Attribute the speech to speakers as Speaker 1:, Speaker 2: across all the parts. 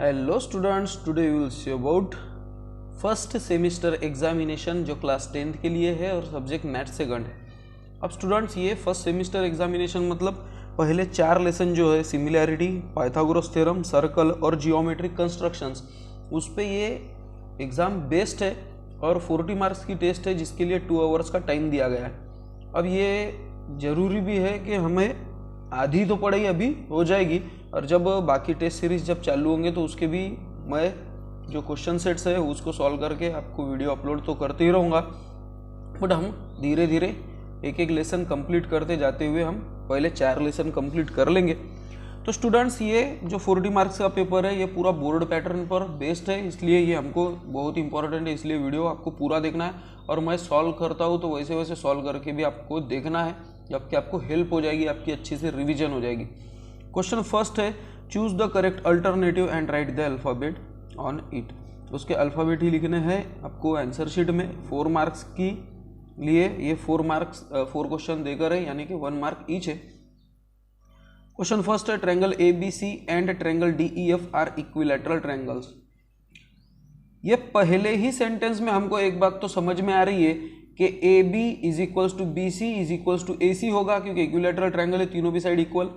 Speaker 1: Hello students, today we will see about first semester examination जो class 10th के लिए है और सब्जेक्ट मैथ सेकंड है। अब स्टूडेंट्स ये फर्स्ट सेमिस्टर एग्जामिनेशन मतलब पहले 4 लेसन जो है सिमिलैरिटी, पाइथागोरस थ्योरम, सर्कल और जियोमेट्रिक कंस्ट्रक्शंस, उस पे ये एग्ज़ाम बेस्ड है और 40 मार्क्स की टेस्ट है जिसके लिए 2 आवर्स का टाइम दिया गया है। अब ये ज़रूरी भी है कि हमें आधी तो पढ़ाई अभी हो जाएगी और जब बाकी टेस्ट सीरीज जब चालू होंगे तो उसके भी मैं जो क्वेश्चन सेट्स है उसको सॉल्व करके आपको वीडियो अपलोड तो करते ही रहूँगा, बट हम धीरे धीरे एक एक लेसन कंप्लीट करते जाते हुए हम पहले 4 लेसन कंप्लीट कर लेंगे। तो स्टूडेंट्स ये जो 40 मार्क्स का पेपर है ये पूरा बोर्ड पैटर्न पर बेस्ड है, इसलिए ये हमको बहुत इंपॉर्टेंट है, इसलिए वीडियो आपको पूरा देखना है और मैं सॉल्व करता हूँ तो वैसे वैसे सॉल्व करके भी आपको देखना है, जबकि आपको हेल्प हो जाएगी, आपकी अच्छी से रिवीजन हो जाएगी। क्वेश्चन फर्स्ट है, choose the correct alternative and right the alphabet on it. उसके अल्फ़ाबेट ही लिखने हैं आपको आंसर शीट में। 4 मार्क्स की लिए ये 4 क्वेश्चन देकर है, यानी कि 1 मार्क ईच है। क्वेश्चन फर्स्ट है, triangle ABC and triangle DEF are equilateral triangles. ये पहले ही सेंटेंस में हमको एक बात तो समझ में आ रही है कि AB is equals to BC is equals to AC होगा, क्योंकि इक्विलैटरल ट्रायंगल है, तीनों भी साइड इक्वल,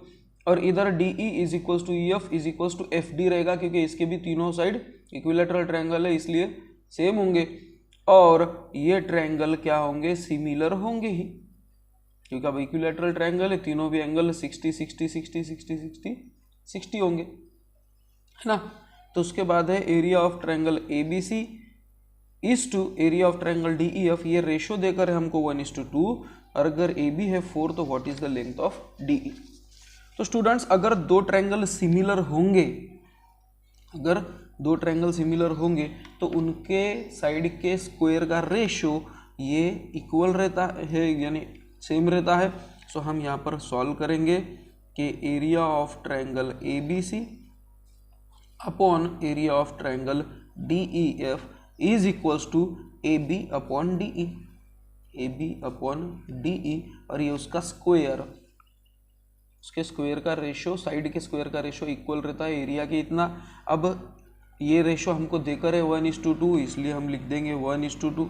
Speaker 1: और इधर DE is equals to EF is equals to FD रहेगा, क्योंकि इसके भी तीनों साइड इक्विलैटरल ट्रायंगल है, इसलिए सेम होंगे। और ये ट्रायंगल क्या होंगे, सिमिलर होंगे ही, क्योंकि अब इक्विलैटरल ट्रायंगल है, तीनों भी एंगल 60 60 60 60 60 60 होंगे, है ना। तो उसके बाद है area of triangle ABC is to area of triangle DEF। ये रेशो देकर है हमको 1:2, और अगर AB है 4 तो what is the length of DE। तो स्टूडेंट्स अगर दो ट्रायंगल सिमिलर होंगे, तो उनके साइड के स्क्वायर का रेशो ये इक्वल रहता है, यानी सेम रहता है। सो हम यहाँ पर सॉल्व करेंगे कि area of triangle ABC upon area of triangle DEF is equals to AB upon DE, और ये उसका स्क्वायर, उसके स्क्वायर का रेशो, साइड के स्क्वायर का रेशो इक्वल रहता है एरिया के इतना। अब ये रेशो हमको देकर है 1:2, इसलिए हम लिख देंगे 1:2।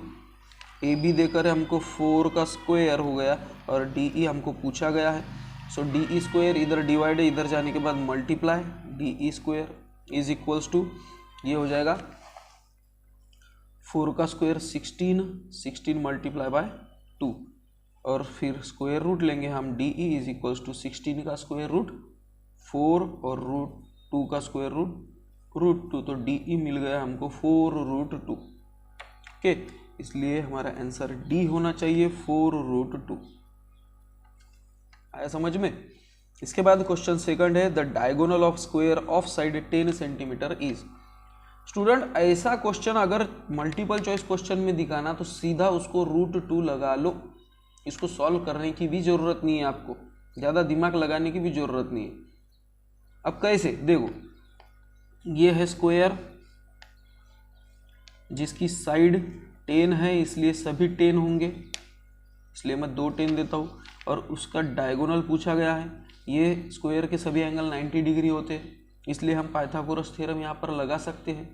Speaker 1: AB देकर है हमको 4 का स्क्वायर हो गया, और DE हमको पूछा गया है। सो DE स्क्वायर इधर डिवाइड है, इधर जाने के बाद multiply, DE square is equals to ये हो जाएगा 4 का स्क्वायर 16 मल्टीप्लाई बाय 2, और फिर स्क्वायर रूट लेंगे हम। DE इज इक्वल्स टू 16 का स्क्वायर रूट 4 और रूट 2 का स्क्वायर रूट 2, तो DE मिल गया हमको 4√2। ओके, इसलिए हमारा आंसर D होना चाहिए 4√2। आया समझ में। इसके बाद क्वेश्चन सेकंड है, the diagonal of square of side 10 centimetre is. Student ऐसा क्वेश्चन अगर मल्टीपल चॉइस क्वेश्चन में दिखाना तो सीधा उसको √2 लगा लो, इसको सॉल्व करने की भी जरूरत नहीं है, आपको ज़्यादा दिमाग लगाने की भी जरूरत नहीं है। अब कैसे, देखो ये है स्क्वायर जिसकी साइड 10 है, इसलिए सभी 10 होंगे, इसलिए मैं 2 10 देता हूँ, और उसका डायगोनल पूछा गया है। ये स्क्वायर के सभी एंगल 90 डिग्री होते हैं, इसलिए हम पाइथागोरस थ्योरम यहाँ पर लगा सकते हैं।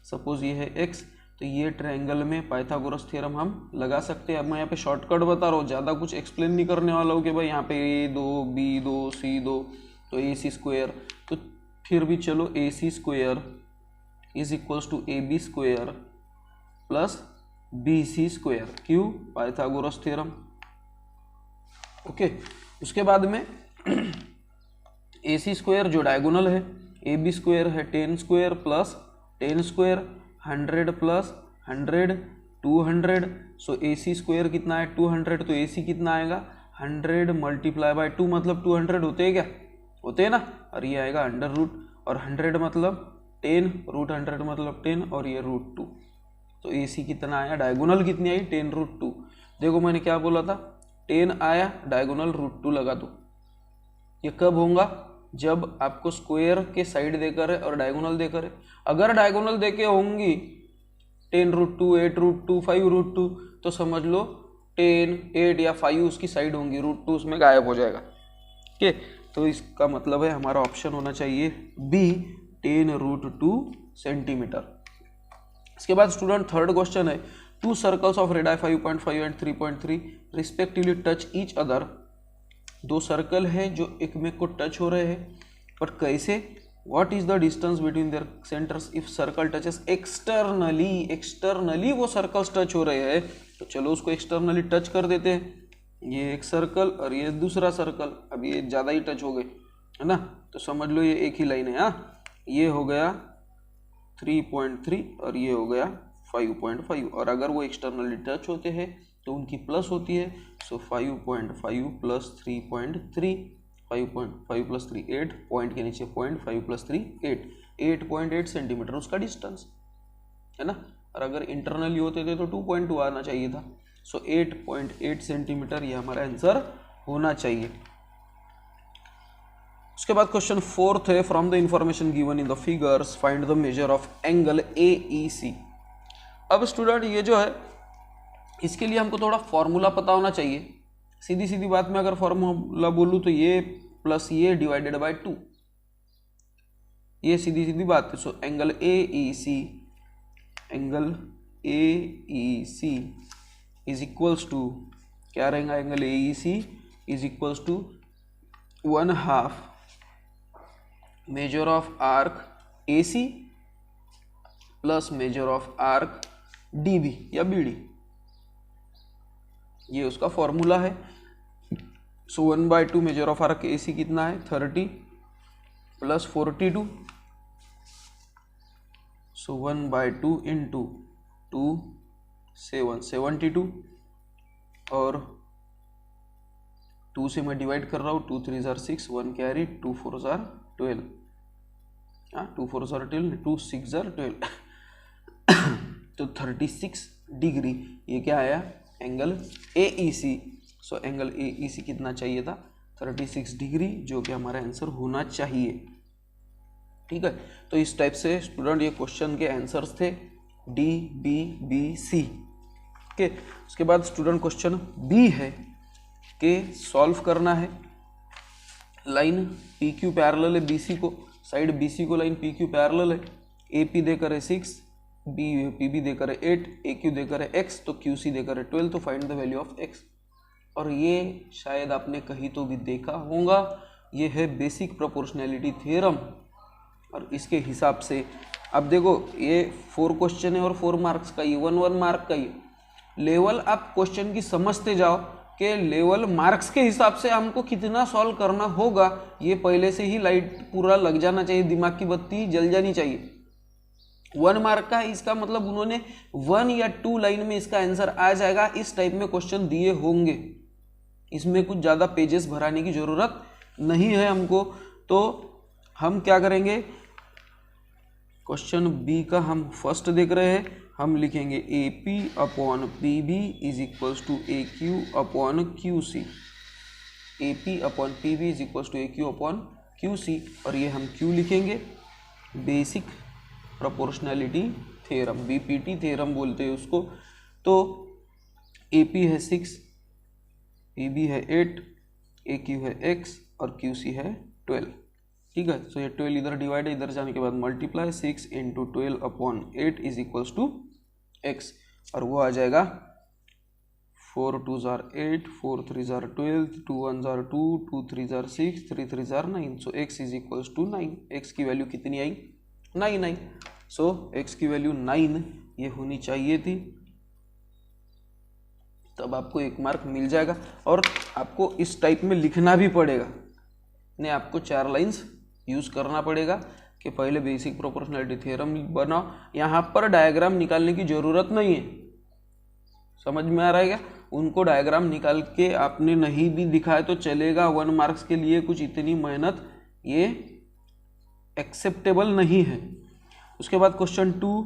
Speaker 1: सपोज ये है x, तो ये ट्रायंगल में पाइथागोरस थ्योरम हम लगा सकते हैं। अब मैं यहाँ पे शॉर्टकट बता रहा हूँ, ज़्यादा कुछ एक्सप्लेन नहीं करने वाला हूँ कि भाई यहाँ पे A2 B2 C2 तो AC स्क्वायर, तो फिर भी चलो AC square is equals to AB square plus BC square, क्यों, पाइथागोरस थ्योरम। ओके, उसके बाद में AC स्क्वायर जो डायगोनल है, AB स्क्वायर है 10 square plus 10 square, 100 plus 100 200। So AC square कितना है 200, तो AC कितना आएगा 100 मल्टीप्लाई बाय 2, मतलब 200 होते हैं क्या, होते हैं ना, और ये आएगा अंडर रूट, और 100 मतलब 10, √100 मतलब 10, और ये √2। तो AC कितना आया, डायगोनल कितनी आई 10√2। देखो मैंने क्या बोला था, 10 आया, डायगोनल √2 लगा दो। ये कब होगा, जब आपको स्क्वायर के साइड देकर है और डायगोनल देकर है। अगर डायगोनल देके होंगी 10√2 8√2 5√2, तो समझ लो 10 8 या 5 उसकी साइड होंगी, √2 उसमें गायब हो जाएगा। ठीक है, तो इसका मतलब है हमारा ऑप्शन होना चाहिए बी, 10√2 सेंटीमीटर। इसके बाद स्टूडेंट थर्ड क्वेश्चन है, to circles of radii 5.5 and 3.3 respectively touch each other. दो सर्कल हैं जो एक में को टच हो रहे हैं, पर कैसे? What is the distance between their centres if circle touches externally. Externally वो सर्कल्स टच हो रहे हैं, तो चलो उसको एक्सटर्नली टच कर देते हैं। ये एक सर्कल और ये दूसरा सर्कल, अब ये ज़्यादा ही टच हो गए है ना, तो समझ लो ये एक ही लाइन है। हाँ, ये हो गया 3.3 और ये हो गया 5.5, और अगर वो एक्सटर्नली टच होते हैं तो उनकी प्लस होती है। सो 5.5 प्लस 3.3, 5.5 प्लस 3 8, पॉइंट के नीचे पॉइंट, 5 प्लस 3 8, 8.8 सेंटीमीटर उसका डिस्टेंस है ना। और अगर इंटरनली होते थे तो 2.2 आना चाहिए था। सो 8.8 सेंटीमीटर ये हमारा आंसर होना चाहिए। उसके बाद क्वेश्चन फोर्थ है, from the information given in the figures find the major of angle AEC। अब स्टूडेंट ये जो है इसके लिए हमको थोड़ा फॉर्मूला पता होना चाहिए। सीधी सीधी बात में अगर फॉर्मूला बोलूँ तो ये प्लस ये डिवाइडेड बाय 2, ये सीधी सीधी बात है। So angle AEC is equals to, क्या रहेगा? Angle AEC is equals to 1/2 measure of arc AC plus measure of arc DB या BD, ये उसका फॉर्मूला है। So 1/2 measure of arc AC कितना है? 30 प्लस 42, सो 1/2 इंटू 2 7 72, और 2 से मैं डिवाइड कर रहा हूँ, 2 3 जार 6, 1 कैरी, 2 4 जार 12, 2 4 जार 12, 2 6 जार 12 तो 36 डिग्री ये क्या आया? Angle AEC। सो एंगल AEC कितना चाहिए था? 36 डिग्री, जो कि हमारा आंसर होना चाहिए। ठीक है, तो इस टाइप से स्टूडेंट ये क्वेश्चन के आंसर्स थे D, B, B, C के। उसके बाद स्टूडेंट क्वेश्चन B है कि सॉल्व करना है। लाइन PQ पैरेलल है BC को, साइड BC को लाइन PQ पैरेलल है। AP देकर है 6, PB देकर है 8, AQ देकर है x, तो QC देकर है 12, तो find the value of x। और ये शायद आपने कहीं तो भी देखा होगा, ये है बेसिक प्रोपोर्शनैलिटी थ्योरम। और इसके हिसाब से अब देखो ये 4 क्वेश्चन है और 4 मार्क्स का, ये 1 मार्क का ये लेवल आप क्वेश्चन की समझते जाओ कि लेवल मार्क्स के हिसाब से हमको कितना सॉल्व करना होगा, ये पहले से ही लाइट पूरा लग जाना चाहिए, दिमाग की बत्ती जल जानी चाहिए। 1 मार्क का है, इसका मतलब उन्होंने 1 या 2 लाइन में इसका आंसर आ जाएगा, इस टाइप में क्वेश्चन दिए होंगे। इसमें कुछ ज़्यादा पेजेस भराने की ज़रूरत नहीं है हमको। तो हम क्या करेंगे, क्वेश्चन B का हम फर्स्ट देख रहे हैं, हम लिखेंगे AP upon PB is equals to AQ upon QC। AP upon PB is equals to AQ upon QC, और ये हम Q लिखेंगे basic proportionality theorem, BPT theorem बोलते हैं उसको। तो AP है 6, PB है 8, AQ है x और QC है 12। ठीक है, सो ये 12 इधर डिवाइड है, इधर जाने के बाद multiply, 6 into 12 upon 8 is equals to x, और वो आ जाएगा 4 2 जार 8, 4 3 जार 12, 2 1 जार 2, 2 3 जार 6, 3 3 जार 9। So x is equals to 9। x की वैल्यू कितनी आई? 9 आई। सो x की वैल्यू 9 ये होनी चाहिए थी, तब आपको 1 मार्क मिल जाएगा। और आपको इस टाइप में लिखना भी पड़ेगा, नहीं आपको 4 लाइंस यूज़ करना पड़ेगा कि पहले बेसिक प्रोपोर्शनैलिटी थ्योरम बनाओ। यहाँ पर डायग्राम निकालने की ज़रूरत नहीं है, समझ में आ रहा है क्या? उनको डायग्राम निकाल के आपने नहीं भी दिखाया तो चलेगा, 1 मार्क्स के लिए कुछ इतनी मेहनत ये एक्सेप्टेबल नहीं है। उसके बाद question 2,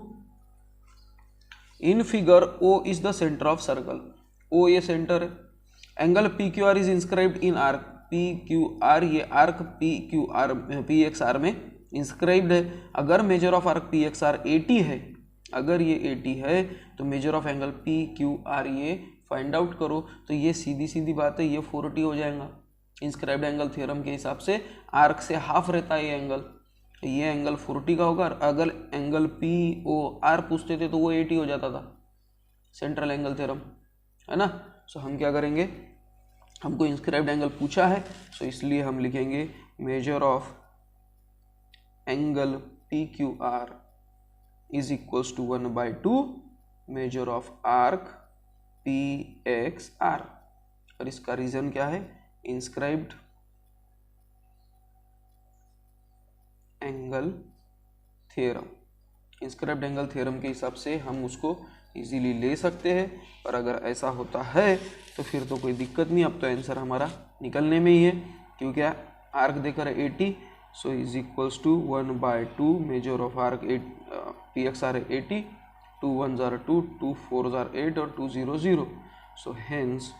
Speaker 1: in figure O is the centre of circle. O ये सेंटर है, angle PQR is inscribed in arc PQR, ये आर्क PXR में इंस्क्राइब्ड है। अगर मेजर ऑफ आर्क PXR 80 है, अगर ये 80 है तो मेजर ऑफ एंगल PQR ये फाइंड आउट करो। तो ये सीधी सीधी बात है, ये 40 हो जाएगा। इंस्क्राइब्ड एंगल थ्योरम के हिसाब से आर्क से हाफ रहता है ये एंगल, ये एंगल 40 का होगा। अगर एंगल POR पूछते थे तो वो 80 हो जाता था, सेंट्रल एंगल थ्योरम, है ना। सो हम क्या करेंगे, हमको इंस्क्राइब्ड एंगल पूछा है, सो इसलिए हम लिखेंगे measure of angle PQR is equals to 1/2 measure of arc PXR। और इसका रीजन क्या है, inscribed angle theorem. Inscribed angle theorem के हिसाब से हम उसको इजीली ले सकते हैं। और अगर ऐसा होता है तो फिर तो कोई दिक्कत नहीं, अब तो आंसर हमारा निकलने में ही है, क्योंकि आर्क देकर 80, so is equals to 1/2 measure of arc PXR 80, 2 1s are 2, 2 4s are 8 और 2 0 0। So hence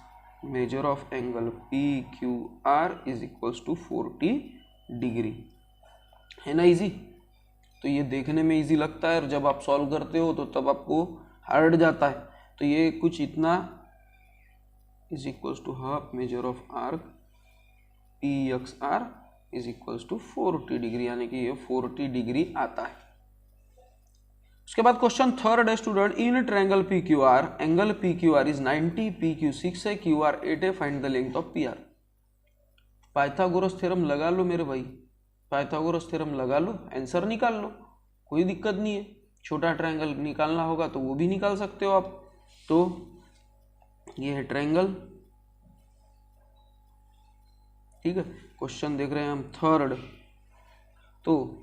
Speaker 1: measure of angle PQR is equals to 40 degree. है ना इजी। तो ये देखने में इजी लगता है और जब आप सॉल्व करते हो तो तब आपको हार्ड जाता है। तो ये कुछ इतना is equals to half measure of arc PXR is equals to 40 degree, यानी कि ये 40 डिग्री आता है। उसके बाद क्वेश्चन थर्ड है student, in triangle PQR angle PQR is 90, PQ 6 है, QR 8 है, find the length of PR। Pythagoras theorem लगा लो मेरे भाई, पाइथागोरस थ्योरम लगा लो, आंसर निकाल लो, कोई दिक्कत नहीं है। छोटा ट्रायंगल निकालना होगा तो वो भी निकाल सकते हो आप। तो ये है ट्रायंगल, ठीक है। क्वेश्चन देख रहे हैं हम थर्ड, तो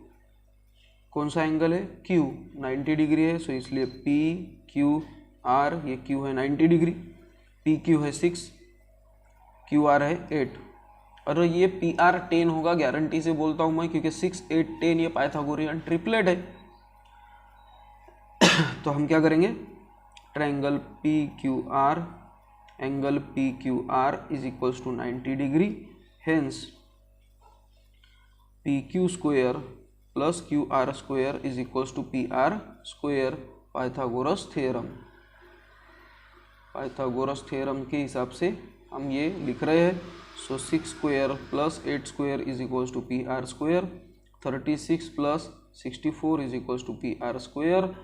Speaker 1: कौन सा एंगल है, Q 90 डिग्री है, सो इसलिए PQR, ये Q है 90 डिग्री, PQ है 6, QR है 8, और ये PR 10 होगा, गारंटी से बोलता हूं मैं, क्योंकि 6 8 10 ये पाइथागोरियन ट्रिपलेट है। तो हम क्या करेंगे, triangle PQR angle PQR is equals to 90 degree, hence PQ square plus QR square is equals to PR square, Pythagoras theorem. Pythagoras theorem के हिसाब से हम ये लिख रहे हैं। So 6 square plus 8 square is equals to PR square, 36 plus 64 is equals to PR square,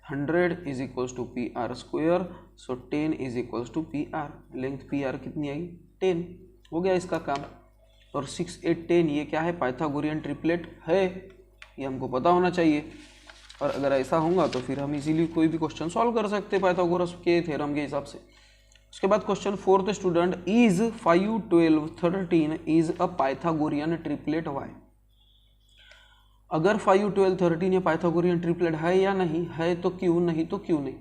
Speaker 1: 100 is equals to PR square, so 10 is equals to PR। Length PR कितनी आई, 10। हो गया इसका काम। और 6 8 10 ये क्या है, पाइथागोरियन ट्रिपलेट है, ये हमको पता होना चाहिए। और अगर ऐसा होगा तो फिर हम इजीली कोई भी क्वेश्चन सॉल्व कर सकते हैं पाइथागोरस के थ्योरम के हिसाब से। उसके बाद question fourth student, is 5 12 13 is a Pythagorean triplet why. अगर 5 12 13 ये पाइथागोरियन ट्रिपलेट है या नहीं है तो क्यों, नहीं तो क्यों नहीं।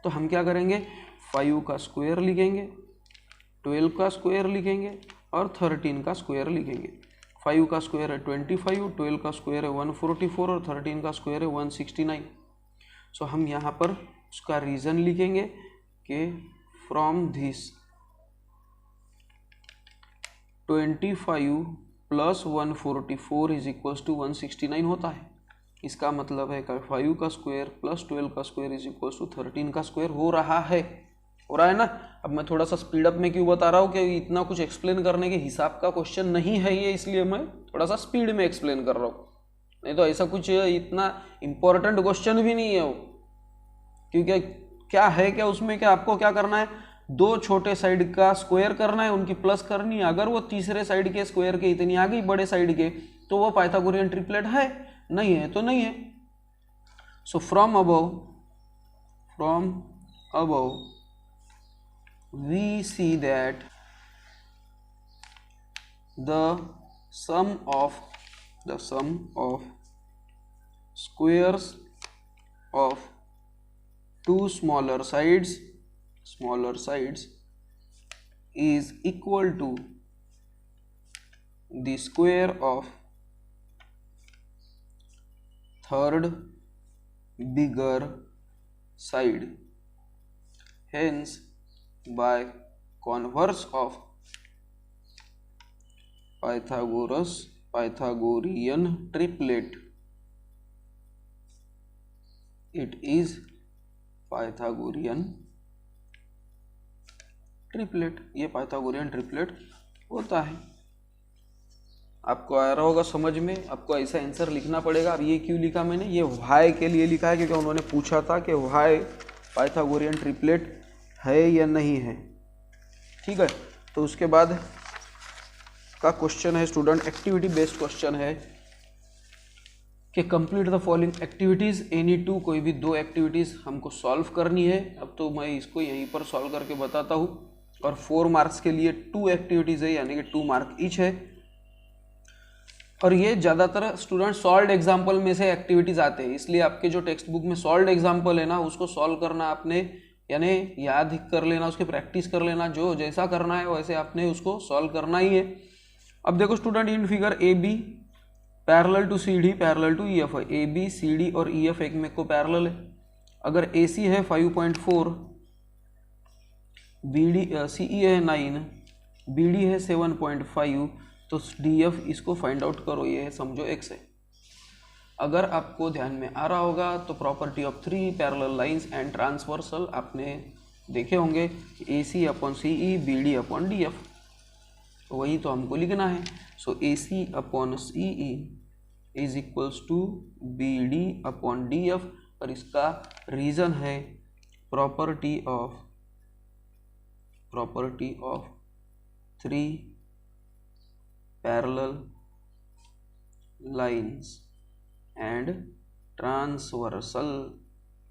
Speaker 1: तो हम क्या करेंगे, 5 का स्क्वायर लिखेंगे, 12 का स्क्वायर लिखेंगे और 13 का स्क्वायर लिखेंगे। 5 का स्क्वायर है 25, 12 का स्क्वायर है 144 और 13 का स्क्वायर है 169। सो हम यहाँ पर उसका रीजन लिखेंगे कि from this 25 plus 144 is equals to 169 होता है। इसका मतलब है कि 5 का स्क्वायर प्लस 12 का स्क्वायर इज इक्वल्स टू 13 का स्क्वायर हो रहा है ना। अब मैं थोड़ा सा स्पीड अप में क्यों बता रहा हूँ कि इतना कुछ एक्सप्लेन करने के हिसाब का क्वेश्चन नहीं है ये, इसलिए मैं थोड़ा सा स्पीड में एक्सप्लेन कर रहा हूँ, नहीं तो ऐसा कुछ इतना इम्पोर्टेंट क्वेश्चन भी नहीं है वो। क्योंकि क्या है, क्या उसमें क्या आपको क्या करना है, दो छोटे साइड का स्क्वायर करना है, उनकी प्लस करनी है। अगर वो तीसरे साइड के स्क्वायर के इतनी आ गई बड़े साइड के, तो वो पाइथागोरियन ट्रिपलेट है, नहीं है तो नहीं है। So from above we see that the sum of squares of two smaller sides is equal to the square of third bigger side. Hence by converse of Pythagorean triplet, it is Pythagorean triplet. ये Pythagorean triplet होता है। आपको आ रहा होगा समझ में, आपको ऐसा आंसर लिखना पड़ेगा। अब ये क्यों लिखा मैंने, ये वाई के लिए लिखा है क्योंकि उन्होंने पूछा था कि वाई पाइथागोरियन ट्रिपलेट है या नहीं है। ठीक है, तो उसके बाद का क्वेश्चन है स्टूडेंट, एक्टिविटी बेस्ड क्वेश्चन है कि complete the following activities any two, कोई भी 2 एक्टिविटीज़ हमको सॉल्व करनी है। अब तो मैं इसको यहीं पर सॉल्व करके बताता हूँ। और 4 मार्क्स के लिए 2 एक्टिविटीज़ है, यानी कि 2 मार्क ईच है। और ये ज़्यादातर स्टूडेंट सॉल्व्ड एग्जाम्पल में से एक्टिविटीज़ आते हैं, इसलिए आपके जो टेक्स्ट बुक में सॉल्व्ड एग्जाम्पल है ना, उसको सॉल्व करना आपने यानी याद कर लेना, उसकी प्रैक्टिस कर लेना, जो जैसा करना है वैसे आपने उसको सॉल्व करना ही है। अब देखो student, in figure A B parallel to C D parallel to E F है। ए बी सी डी और ई एफ एक में को पैरेलल है। अगर ए सी है 5.4, बी डी सी ई है 9, बी डी है 7.5, तो डी एफ इसको फाइंड आउट करो, ये है समझो एक्स है। अगर आपको ध्यान में आ रहा होगा तो property of 3 parallel lines and transversal आपने देखे होंगे, A C upon C E, B D upon D F, तो वही तो हमको लिखना है। So A C upon C E is equals to B D upon D F, और इसका रीज़न है property of 3 parallel lines and transversal.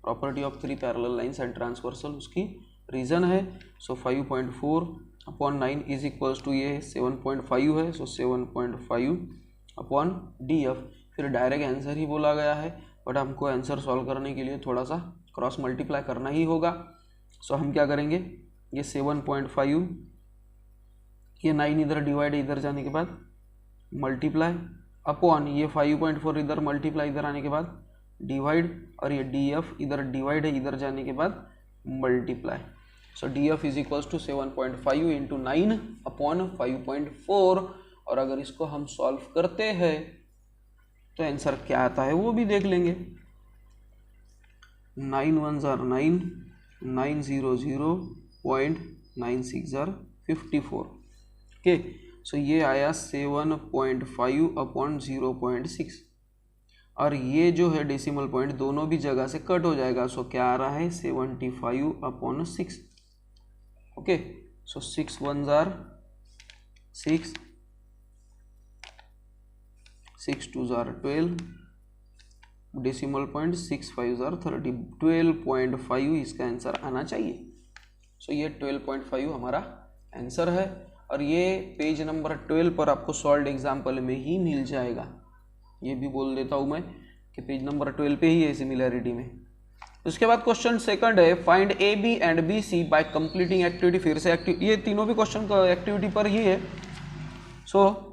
Speaker 1: Property of 3 parallel lines and transversal उसकी रीज़न है। So 5.4 upon 9 is equals to ये 7.5 है, सो 7.5 upon D F. फिर direct answer ही बोला गया है, बट हमको आंसर सॉल्व करने के लिए थोड़ा सा क्रॉस मल्टीप्लाई करना ही होगा। सो हम क्या करेंगे, ये 7.5, ये 9 इधर डिवाइड इधर जाने के बाद मल्टीप्लाई अपॉन ये 5.4 इधर मल्टीप्लाई इधर आने के बाद डिवाइड, और ये डी एफ इधर डिवाइड है इधर जाने के बाद multiply. So D F is equals to 7.5 into 9 upon 5.4। और अगर इसको हम सॉल्व करते हैं तो आंसर क्या आता है वो भी देख लेंगे। 9 1s are 9, 9 0 0 0.96 are 54। ओके, सो ये आया 7.5 अपॉन 0.6, और ये जो है डेसिमल पॉइंट दोनों भी जगह से कट हो जाएगा। सो क्या आ रहा है 75 upon 6। Okay, so 6 1s are 6, 6 2s are 12, decimal point 6 5s are 30, 12.5 इसका आंसर आना चाहिए। सो ये 12.5 हमारा आंसर है, और ये पेज नंबर 12 पर आपको सॉल्व्ड एग्जाम्पल में ही मिल जाएगा। ये भी बोल देता हूँ मैं कि पेज नंबर 12 पे ही है सिमिलैरिटी में। उसके बाद क्वेश्चन सेकंड है, find A B and B C by completing activity. फिर से ये तीनों भी क्वेश्चन एक्टिविटी पर ही है। So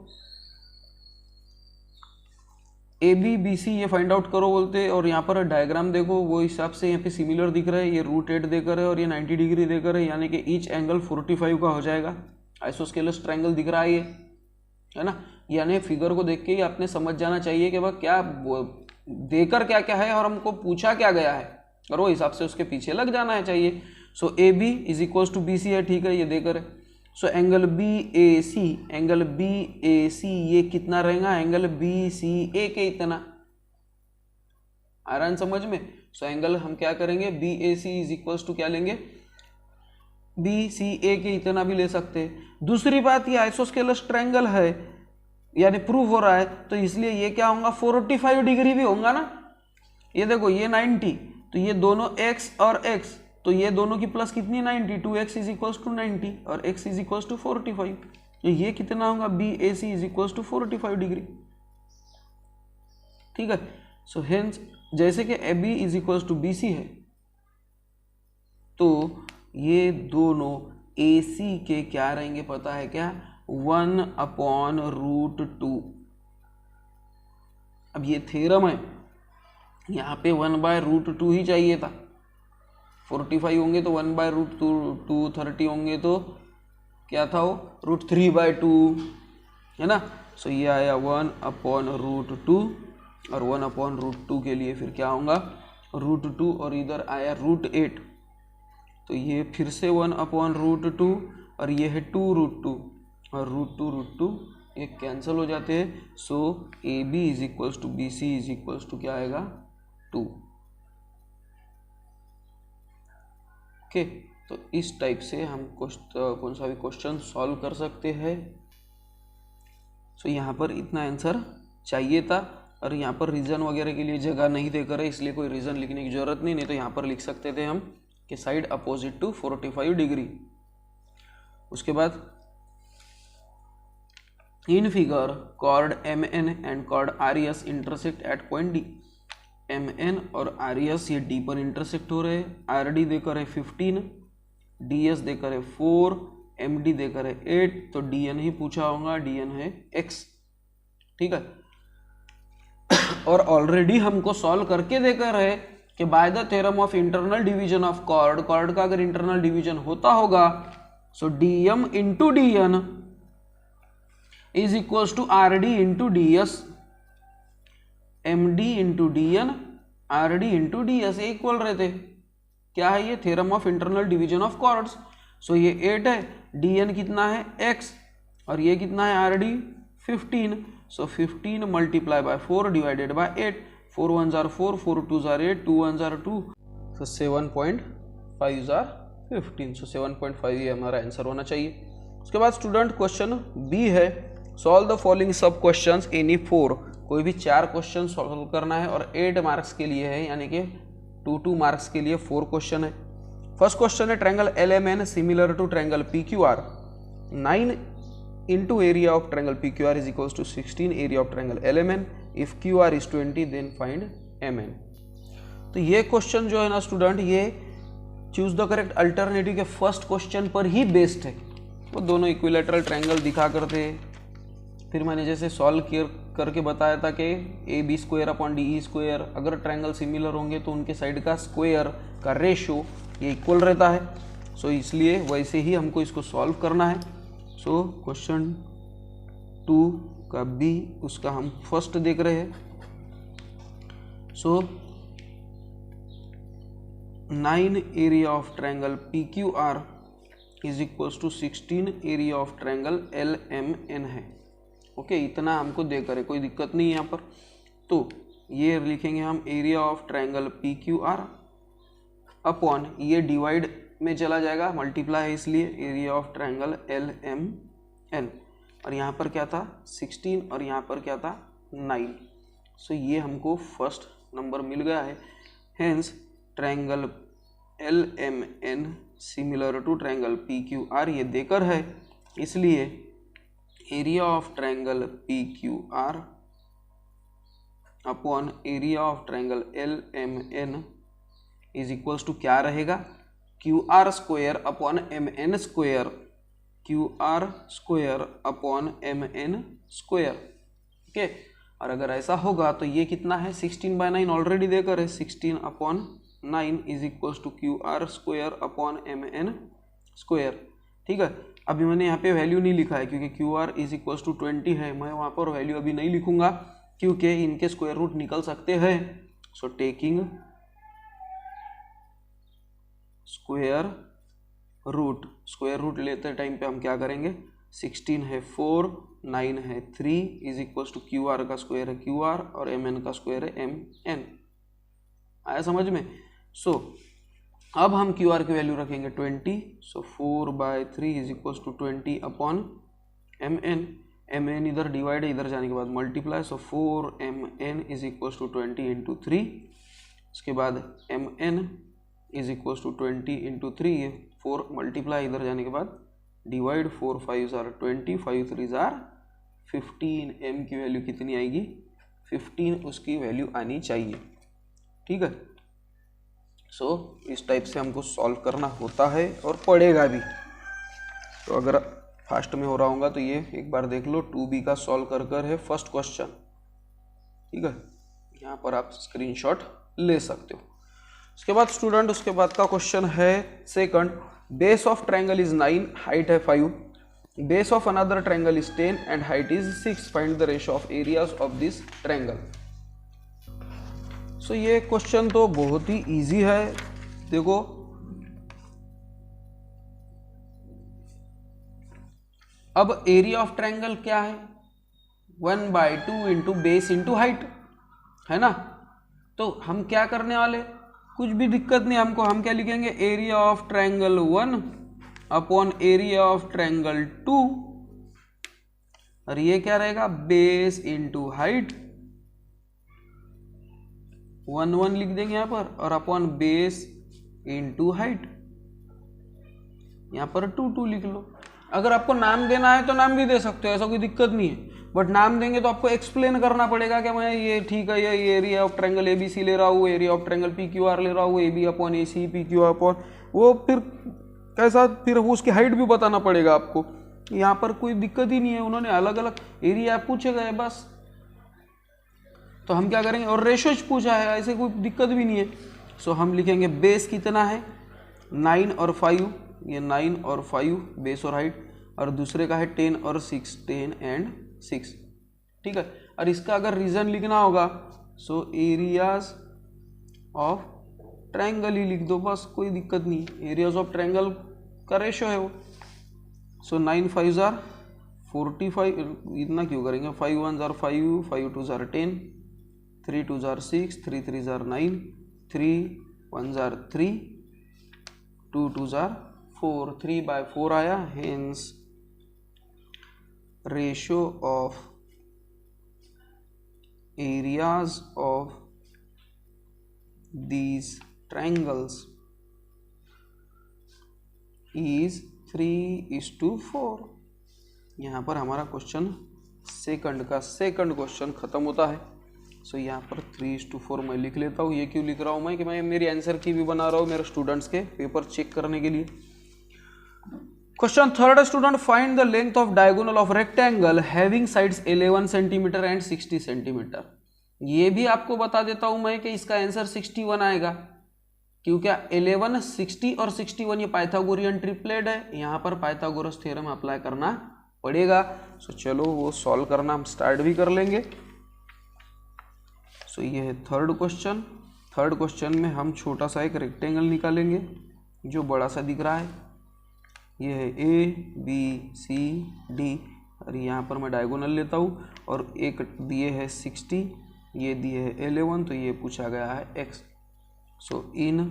Speaker 1: A B B C ये फाइंड आउट करो बोलते, और यहाँ पर डायग्राम देखो वो हिसाब से यहाँ पे सिमिलर दिख रहा है। ये √8 देकर है और ये 90 डिग्री देकर है, यानी कि ईच एंगल 45 का हो जाएगा। आइसोस्केलस ट्रायंगल दिख रहा है ये, है ना। यानी फिगर को देख के ही आपने समझ जाना चाहिए कि वह क्या देकर क्या क्या है और हमको पूछा क्या गया है, और वो हिसाब से उसके पीछे लग जाना है चाहिए। So A B is equals to B C है, ठीक है, ये देकर है। So angle B A C, angle B A C ये कितना रहेगा, एंगल बी सी ए के इतना। आ रहा है समझ में। सो एंगल हम क्या करेंगे, B A C is equals to क्या लेंगे, बी सी ए के इतना भी ले सकते हैं। दूसरी बात ये आइसोस्केलस ट्रायंगल है, यानी प्रूव हो रहा है, तो इसलिए ये क्या होगा 45 डिग्री भी होगा ना। ये देखो ये 90, तो ये दोनों x और x, तो ये दोनों की प्लस कितनी 90, 2x इज इक्वल्स टू 90 और x इज इक्वल्स टू 45। तो ये कितना होगा, B A C is equals to 45 degree, ठीक है। सो हेंस जैसे कि A B is equals to B C है, तो ये दोनों ए सी के क्या रहेंगे पता है क्या, 1/√2। अब ये थ्योरम है, यहाँ पे 1/√2 ही चाहिए था। 45 होंगे तो 1/√2, 30 होंगे तो क्या था वो √3/2, है ना। सो ये आया 1/√2, और 1/√2 के लिए फिर क्या होगा √2, और इधर आया √8, तो ये फिर से 1/√2, और ये है 2√2, और √2 ये कैंसिल हो जाते हैं। So A B is equals to B C is equals to क्या आएगा 2। ओके, तो इस टाइप से हम कौन सा भी क्वेश्चन सॉल्व कर सकते हैं। सो यहाँ पर इतना आंसर चाहिए था और यहाँ पर रीज़न वगैरह के लिए जगह नहीं देकर है, इसलिए कोई रीज़न लिखने की ज़रूरत नहीं तो यहाँ पर लिख सकते थे हम कि साइड अपोजिट टू 45 डिग्री। उसके बाद in figure chord MN and chord RES intersect at point D। MN और RES ये D पर इंटरसेक्ट हो रहे हैं। RD देकर है 15, DS देकर है 4, MD देकर है 8, तो DN ही पूछा होगा, DN है X। ठीक है, और ऑलरेडी हमको सॉल्व करके देकर है कि by the theorem of internal division of chord का अगर इंटरनल डिवीजन होता होगा so DM into DN is equals to RD into DS, MD into DN RD into DS equal रहते। क्या है ये? Theorem of internal division of chords. So ये 8 है, DN कितना है X, और ये कितना है RD 15। So 15 multiply by 4 divided by 8, 4 1s are 4, 4 2s are 8, 2 1s are 2, so 7.5s are 15। सो 7.5 ये हमारा आंसर होना चाहिए। उसके बाद स्टूडेंट क्वेश्चन बी है, सॉल्व द फॉलोइंग सब क्वेश्चंस एनी 4। कोई भी 4 क्वेश्चन सॉल्व करना है और 8 मार्क्स के लिए है, यानी कि 2 मार्क्स के लिए 4 क्वेश्चन है। फर्स्ट क्वेश्चन है triangle LMN similar to triangle PQR, 9 into area of triangle PQR is equals to 16 area of triangle LMN. If QR is 20 then find MN। तो ये क्वेश्चन जो है ना स्टूडेंट, ये चूज द करेक्ट अल्टरनेटिव के first question पर ही based है। वो दोनों इक्विलेटरल ट्रायंगल दिखा करते, फिर मैंने जैसे सॉल्व करके बताया था कि AB² अपॉन DE², अगर ट्रायंगल सिमिलर होंगे तो उनके साइड का स्क्वायर का रेशो ये इक्वल रहता है। सो इसलिए वैसे ही हमको इसको सॉल्व करना है। सो क्वेश्चन 2 का बी, उसका हम फर्स्ट देख रहे हैं। So 9 area of triangle PQR is equals to 16 area of triangle LMN है। ओके, इतना हमको देकर है, कोई दिक्कत नहीं है यहाँ पर। तो ये लिखेंगे हम area of triangle PQR upon, ये डिवाइड में चला जाएगा, मल्टीप्लाई है इसलिए एरिया ऑफ ट्रायंगल LMN, और यहाँ पर क्या था 16 और यहाँ पर क्या था 9। सो ये हमको फर्स्ट नंबर मिल गया है। Hence triangle LMN similar to triangle PQR ये देकर है, इसलिए area of triangle PQR upon area of triangle LMN is equals to क्या रहेगा, QR² upon MN², QR² upon MN²। Okay, और अगर ऐसा होगा तो ये कितना है 16/9 ऑलरेडी देकर है, 16 upon 9 is equals to QR² upon MN²। ठीक है, अभी मैंने यहाँ पे वैल्यू नहीं लिखा है क्योंकि QR इज इक्वल्स टू 20 है, मैं वहाँ पर वैल्यू अभी नहीं लिखूंगा क्योंकि इनके स्क्वायर रूट निकल सकते हैं। सो टेकिंग स्क्वायर रूट लेते टाइम पे हम क्या करेंगे, 16 है 4, 9 है 3 इज इक्वल्स टू QR का स्क्वायर है QR और MN का स्क्वायर है MN। आया समझ में? सो अब हम QR की वैल्यू रखेंगे 20। So 4/3 is equals to 20 upon MN इधर डिवाइड है, इधर जाने के बाद multiply. So 4MN is equals to 20 into 3। उसके बाद MN is equals to 20 into 3, ये 4 मल्टीप्लाई, इधर जाने के बाद divide, 4 5s are 20, 5 3s are 15। M की वैल्यू कितनी आएगी 15, उसकी वैल्यू आनी चाहिए। ठीक है, सो इस टाइप से हमको सॉल्व करना होता है और पड़ेगा भी। तो अगर फास्ट में हो रहा होगा तो ये एक बार देख लो, 2B का सॉल्व कर है फर्स्ट क्वेश्चन। ठीक है, यहाँ पर आप स्क्रीनशॉट ले सकते हो। उसके बाद स्टूडेंट, उसके बाद का क्वेश्चन है second, base of triangle is 9, height है 5, base of another triangle is 10 and height is 6, find the ratio of areas of this triangle. So ये क्वेश्चन तो बहुत ही इजी है। देखो अब एरिया ऑफ ट्रायंगल क्या है, 1/2 इंटू बेस इंटू हाइट, है ना। तो हम क्या करने वाले, कुछ भी दिक्कत नहीं हमको, हम क्या लिखेंगे, area of triangle 1 upon area of triangle 2, और ये क्या रहेगा, बेस इंटू हाइट, 1 लिख देंगे यहाँ पर, और अपॉन बेस इंटू हाइट, यहाँ पर 2 लिख लो। अगर आपको नाम देना है तो नाम भी दे सकते हो, ऐसा कोई दिक्कत नहीं है, बट नाम देंगे तो आपको एक्सप्लेन करना पड़ेगा कि मैं ये ठीक है, ये area of triangle A B C ले रहा हूँ, area of triangle P Q R ले रहा हूँ, A B upon A C P Q upon वो, फिर कैसा, फिर उसकी हाइट भी बताना पड़ेगा आपको। यहाँ पर कोई दिक्कत ही नहीं है, उन्होंने अलग अलग एरिया पूछे गए बस, तो हम क्या करेंगे, और रेशोज पूछा है, ऐसे कोई दिक्कत भी नहीं है। सो हम लिखेंगे बेस कितना है 9 और 5, ये 9 और 5 बेस और हाइट, और दूसरे का है 10 और 6, 10 एंड 6, ठीक है। और इसका अगर रीजन लिखना होगा सो एरियाज ऑफ ट्रायंगल ही लिख दो बस, कोई दिक्कत नहीं, एरियाज ऑफ ट्रायंगल का रेशो है वो। सो 9 5 जार 45, इतना क्यों करेंगे, 5 1 जार 5, 5 2 जार 10, 3 2 जार 6, 3 3 जार 9, 3 1 जार 3, 2 2 जार 4, 3/4 आया। Hence ratio of areas of these triangles is 3:4। यहाँ पर हमारा क्वेश्चन सेकंड क्वेश्चन खत्म होता है। सो यहाँ पर 3:4 मैं लिख लेता हूँ। ये क्यों लिख रहा हूँ मैं, कि मैं मेरी आंसर की भी बना रहा हूँ मेरे स्टूडेंट्स के पेपर चेक करने के लिए। Question third, student find the length of diagonal of rectangle having sides 11 centimetre and 60 centimetre. ये भी आपको बता देता हूं मैं कि इसका आंसर 61 आएगा, क्योंकि 11, 60 और 61 ये पाइथागोरियन ट्रिपलेट है, यहाँ पर पाइथागोरस थ्योरम अप्लाई करना पड़ेगा। सो चलो वो सॉल्व करना हम स्टार्ट भी कर लेंगे। सो ये है थर्ड क्वेश्चन में हम छोटा सा एक रेक्टेंगल निकालेंगे जो बड़ा सा दिख रहा है। ये है ए बी सी डी, और यहाँ पर मैं डायगोनल लेता हूँ, और एक दिए है 60, ये दिए है 11, तो ये पूछा गया है x. So in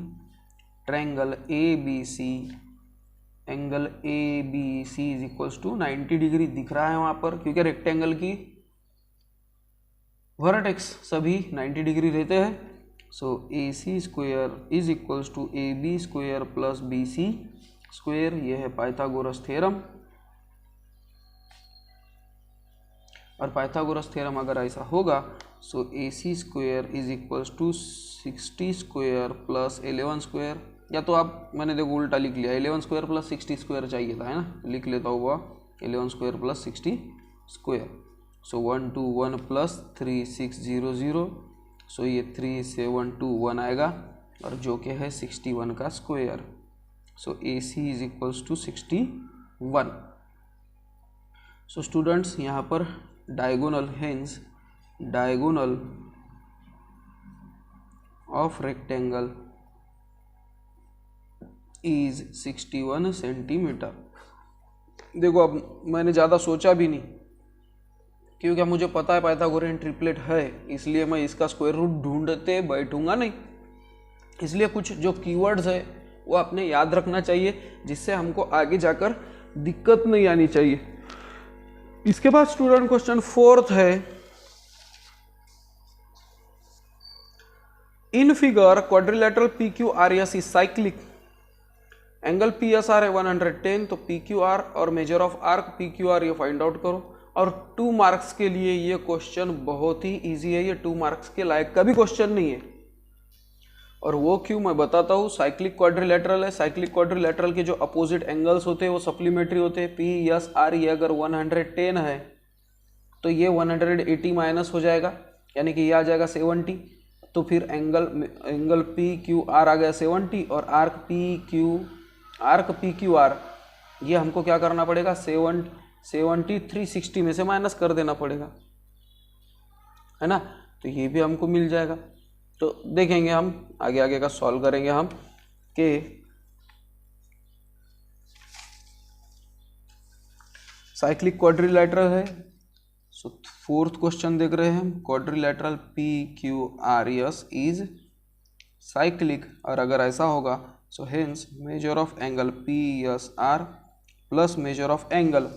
Speaker 1: triangle A B C, angle A B C is equals to 90 degree दिख रहा है वहाँ पर, क्योंकि रेक्टेंगल की वर्टेक्स सभी 90 डिग्री रहते हैं। So A C square is equals to A B square plus B C square, ये है पाइथागोरस थ्योरम। और पाइथागोरस थ्योरम अगर ऐसा होगा so A C square is equals to 60 square plus 11 square, या तो आप, मैंने देखो उल्टा लिख लिया, 11 स्क्वायर प्लस 60 स्क्वायर चाहिए था, है ना, लिख लेता हूँ वह 11 स्क्वायर प्लस 60 स्क्वायर। सो 1 2 1 प्लस 3 6 0 0, सो ये 3 7 2 1 आएगा, और जो कि है 61 का square. So A C is equals to 61। So students यहाँ पर diagonal, hence diagonal of rectangle is 61 centimetre. देखो अब मैंने ज़्यादा सोचा भी नहीं, क्योंकि मुझे पता है पाइथागोरियन ट्रिपलेट है, इसलिए मैं इसका स्क्वायर रूट ढूंढते बैठूंगा नहीं। इसलिए कुछ जो कीवर्ड्स है वो आपने याद रखना चाहिए, जिससे हमको आगे जाकर दिक्कत नहीं आनी चाहिए। इसके बाद स्टूडेंट क्वेश्चन फोर्थ है, in figure quadrilateral P Q R S is cyclic, angle P S R है 110, तो पी क्यू आर और major of arc P Q are ये फाइंड आउट करो। और 2 मार्क्स के लिए ये क्वेश्चन बहुत ही इजी है, ये 2 मार्क्स के लायक का भी क्वेश्चन नहीं है। और वो क्यों मैं बताता हूँ, साइक्लिक क्वाड्रिलेटरल है, साइक्लिक क्वाड्रिलेटरल के जो अपोजिट एंगल्स होते हैं वो सप्लीमेंट्री होते हैं। पी एस आर ये अगर 110 है तो ये 180 माइनस हो जाएगा, यानी कि ये आ जाएगा 70, तो फिर एंगल पी क्यू आर आ गया 70, और आर्क पी क्यू आर ये हमको क्या करना पड़ेगा, 70 360 में से माइनस कर देना पड़ेगा, है ना, तो ये भी हमको मिल जाएगा। तो देखेंगे हम आगे का सॉल्व करेंगे हम कि साइक्लिक क्वाड्रिलेटरल है, सो फोर्थ क्वेश्चन देख रहे हैं हम, क्वाड्रिलेटरल PQRS इज साइक्लिक, और अगर ऐसा होगा so hence measure of angle PSR plus measure of angle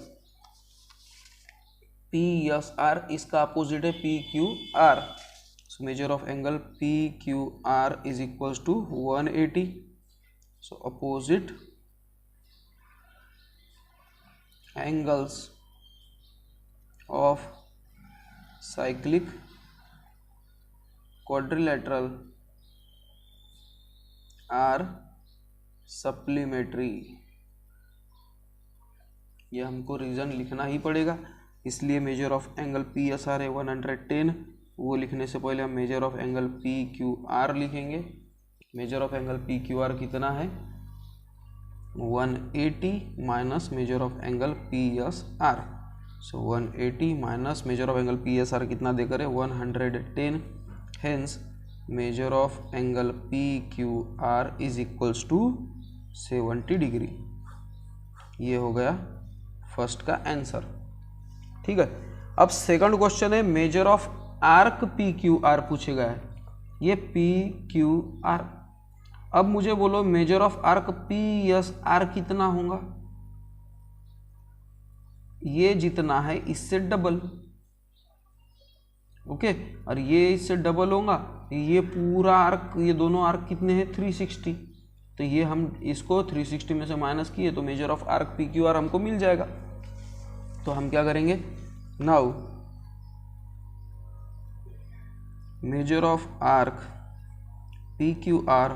Speaker 1: PSR इसका अपोजिट है PQR, so measure of angle PQR is equals to 180, so opposite angles of cyclic quadrilateral are supplementary। ये हमको reason लिखना ही पड़ेगा, इसलिए मेजर ऑफ एंगल PSR है 110, वो लिखने से पहले हम मेजर ऑफ एंगल PQR लिखेंगे। मेजर ऑफ एंगल PQR कितना है 180 minus measure of angle PSR, so 180 minus measure of angle PSR कितना देकर है 110, hence measure of angle PQR is equals to 70 degree. ये हो गया फर्स्ट का आंसर। ठीक है, अब सेकंड क्वेश्चन है मेजर ऑफ आर्क PQR पूछे गया है, ये PQR। अब मुझे बोलो मेजर ऑफ आर्क PSR कितना होगा, ये जितना है इससे डबल, ओके, और ये इससे डबल होगा, ये पूरा आर्क, ये दोनों आर्क कितने हैं 360, तो ये हम इसको 360 में से माइनस किए तो मेजर ऑफ आर्क PQR हमको मिल जाएगा। तो हम क्या करेंगे, now measure of arc PQR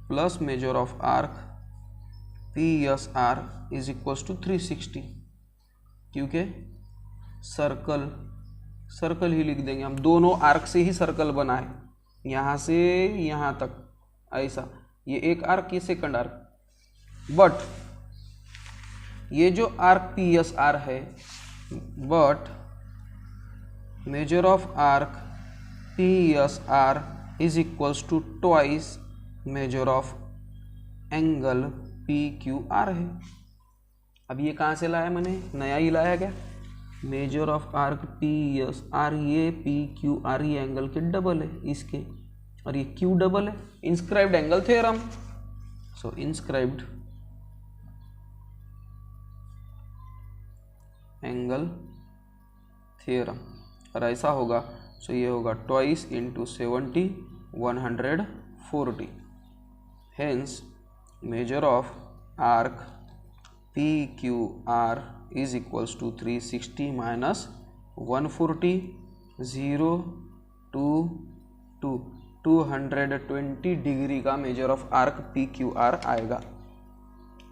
Speaker 1: plus measure of arc PSR is equals to 360, क्योंकि सर्कल ही लिख देंगे हम, दोनों आर्क से ही सर्कल बना है, यहाँ से यहाँ तक ऐसा, ये एक आर्क ये सेकंड आर्क, बट ये जो आर्क PSR है, but measure of arc PSR is equals to twice measure of angle PQR है। अब ये कहाँ से लाया मैंने, नया ही लाया क्या, मेजर ऑफ आर्क PSR ये PQR ये एंगल के डबल है इसके, और ये Q डबल है, inscribed angle theorem, so inscribed angle theorem, और ऐसा होगा सो ये होगा twice into 70 140, hence measure of arc PQR is equals to 360 minus 140 0 2 2 220 degree का मेजर ऑफ आर्क PQR आएगा।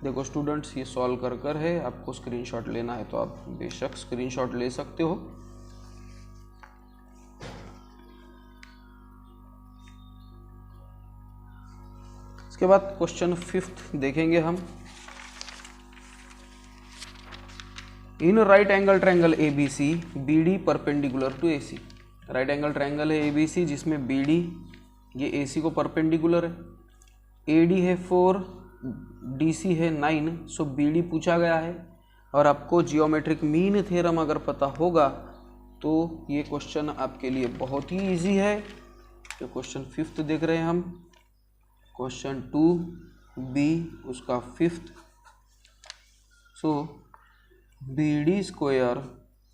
Speaker 1: देखो स्टूडेंट्स, ये सॉल्व कर है, आपको स्क्रीनशॉट लेना है तो आप बेशक स्क्रीनशॉट ले सकते हो। इसके बाद क्वेश्चन 5th देखेंगे हम, in right angle triangle ABC BD perpendicular to AC। Right angle triangle है ABC जिसमें BD ये AC को परपेंडिकुलर है, AD है 4, DC है 9, सो BD पूछा गया है, और आपको जियोमेट्रिक मीन थ्योरम अगर पता होगा तो ये क्वेश्चन आपके लिए बहुत ही इजी है। तो क्वेश्चन 5th देख रहे हैं हम, क्वेश्चन 2B उसका 5th, so BD square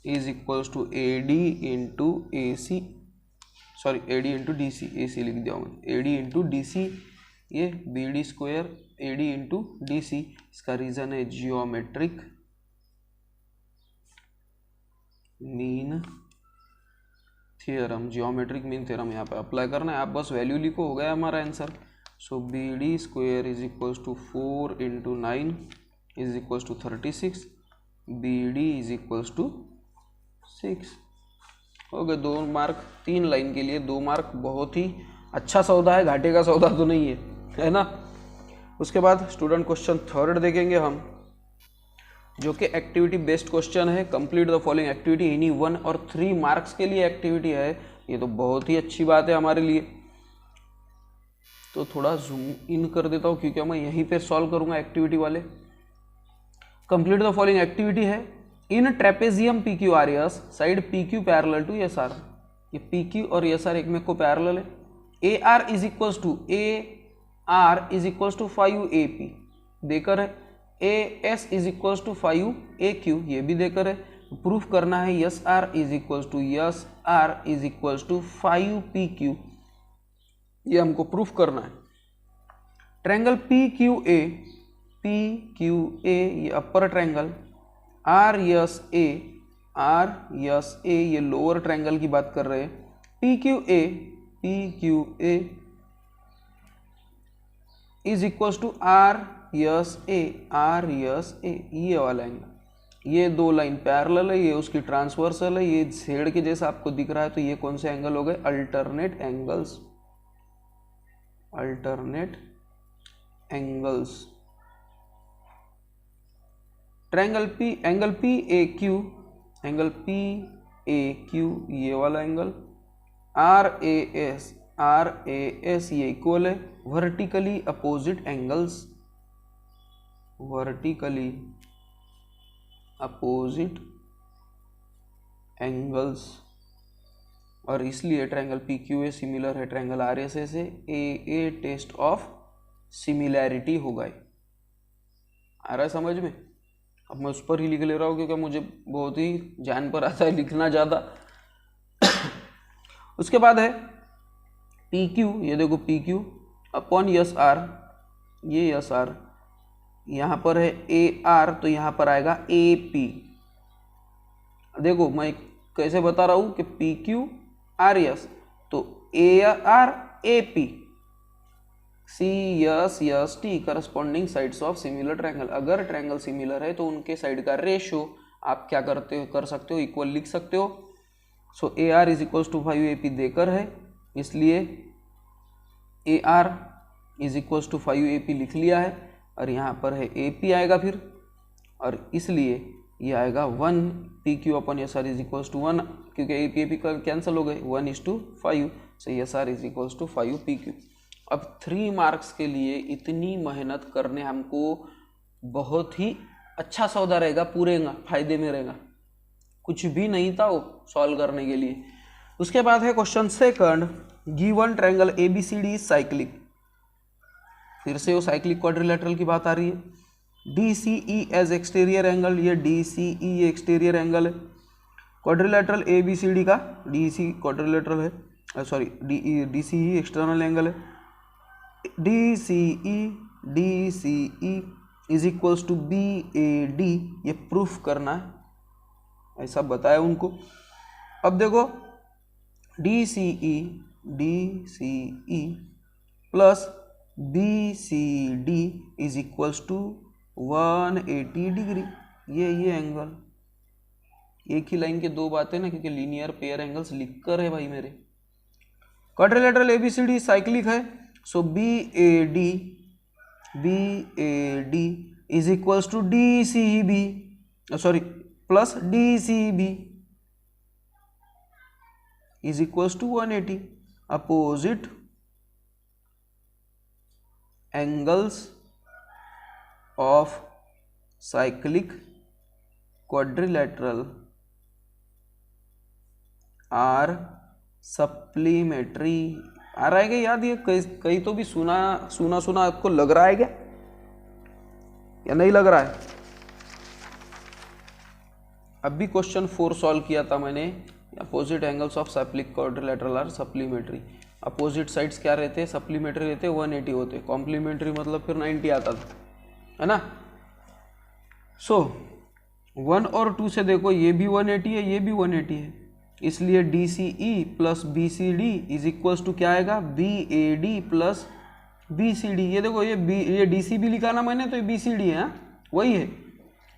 Speaker 1: is equals to AD into AC, sorry AD into DC, AC लिख दिया हूँ, AD इंटू DC, ये BD square AD into DC, इसका रीजन है geometric mean theorem. Geometric mean theorem यहाँ पे apply करना है, आप बस वैल्यू लिखो, हो गया हमारा answer. So BD square is equals to 4 into 9 is equals to 36, BD is equals to 6। हो गए 2 मार्क, 3 लाइन के लिए 2 मार्क, बहुत ही अच्छा सौदा है, घाटे का सौदा तो नहीं है ना। उसके बाद स्टूडेंट क्वेश्चन 3rd देखेंगे हम, जो कि एक्टिविटी बेस्ड क्वेश्चन है। Complete the following activity any 1 और 3 मार्क्स के लिए एक्टिविटी है, ये तो बहुत ही अच्छी बात है हमारे लिए। तो थोड़ा जूम इन कर देता हूँ क्योंकि मैं यहीं पे सॉल्व करूँगा एक्टिविटी वाले। कंप्लीट द फॉलोइंग एक्टिविटी है, in trapezium P Q R S side P Q parallel to S R, ये पी क्यू और एस आर एक में को पैरेलल है। A R is equals to five A P देकर है, A S is equals to 5 A Q ये भी देकर है। प्रूफ करना है S R is equals to 5 P Q, ये हमको प्रूफ करना है। ट्रायंगल पी क्यू ए ये upper triangle, R S A ये लोअर ट्रायंगल की बात कर रहे हैं। P Q A is equals to R S A ये वाला एंगल, ये दो लाइन पैरेलल है, ये उसकी ट्रांसवर्सल है, ये जेड के जैसा आपको दिख रहा है, तो ये कौन से एंगल हो गए? Alternate angles. Triangle angle P A Q ये वाला एंगल, आर ए एस ये इक्वल है वर्टिकली अपोजिट एंगल्स, और इसलिए triangle P Q a similar है ट्रायंगल आर एस ए से। ए टेस्ट ऑफ सिमिलैरिटी होगा। आ रहा है समझ में? अब मैं उस पर ही लिख ले रहा हूँ क्योंकि मुझे बहुत ही जान पर आता है लिखना ज़्यादा। उसके बाद है पी क्यू, ये देखो P Q upon S R, ये एस आर, यहाँ पर है ए आर तो यहाँ पर आएगा ए पी। देखो मैं कैसे बता रहा हूँ कि पी क्यू आर एस तो A R A P, C S T corresponding sides of similar triangle. अगर ट्रायंगल सिमिलर है तो उनके साइड का रेशियो आप क्या कर सकते हो? इक्वल लिख सकते हो। So A R is equals to 5 A P देकर है, इसलिए A R is equals to 5 A P लिख लिया है, और यहाँ पर है ए पी आएगा फिर, और इसलिए ये आएगा 1 P Q upon S R is equals to 1, क्योंकि ए पी कैंसिल हो गए, 1:5, so S R is equals to 5 P Q. अब 3 मार्क्स के लिए इतनी मेहनत करने हमको बहुत ही अच्छा सौदा रहेगा, पूरे फायदे में रहेगा, कुछ भी नहीं था वो सॉल्व करने के लिए। उसके बाद है question second, given triangle ABCD is cyclic. फिर से वो साइक्लिक क्वाड्रिलेटरल की बात आ रही है। DCE एज एक्सटीरियर एंगल, ये DCE एक्सटीरियर एंगल है। क्वाड्रिलेटरल ABCD का DC क्वाड्रिलेटरल है, सॉरी DCE एक्सटर्नल एंगल है। DCE is equals to BAD, ये प्रूफ करना है, ऐसा बताया उनको। अब देखो DCE plus BCD is equals to 180 degree, ये एंगल, एक ही लाइन के दो बातें ना, क्योंकि लीनियर पेयर एंगल्स लिख कर है भाई मेरे। क्वाड्रिलेटरल ABCD साइक्लिक है, so BAD is equals to DCB, sorry plus DCB is equals to 180। Opposite angles of cyclic quadrilateral are supplementary. आ रहा है क्या याद? ये कहीं तो भी सुना आपको लग रहा है क्या, या नहीं लग रहा है? अभी क्वेश्चन 4 सॉल्व किया था मैंने, opposite angles of cyclic quadrilateral are supplementary. Opposite sides क्या रहते हैं? सप्लीमेट्री रहते हैं, 180 होते, कॉम्प्लीमेंट्री मतलब फिर 90 आता था, है ना। सो 1 और 2 से देखो, ये भी 180 है, ये भी 180 है, इसलिए DCE plus BCD is equals to क्या आएगा? BAD plus BCD। ये देखो ये DCB लिखा ना मैंने, तो ये BCD है, वही है,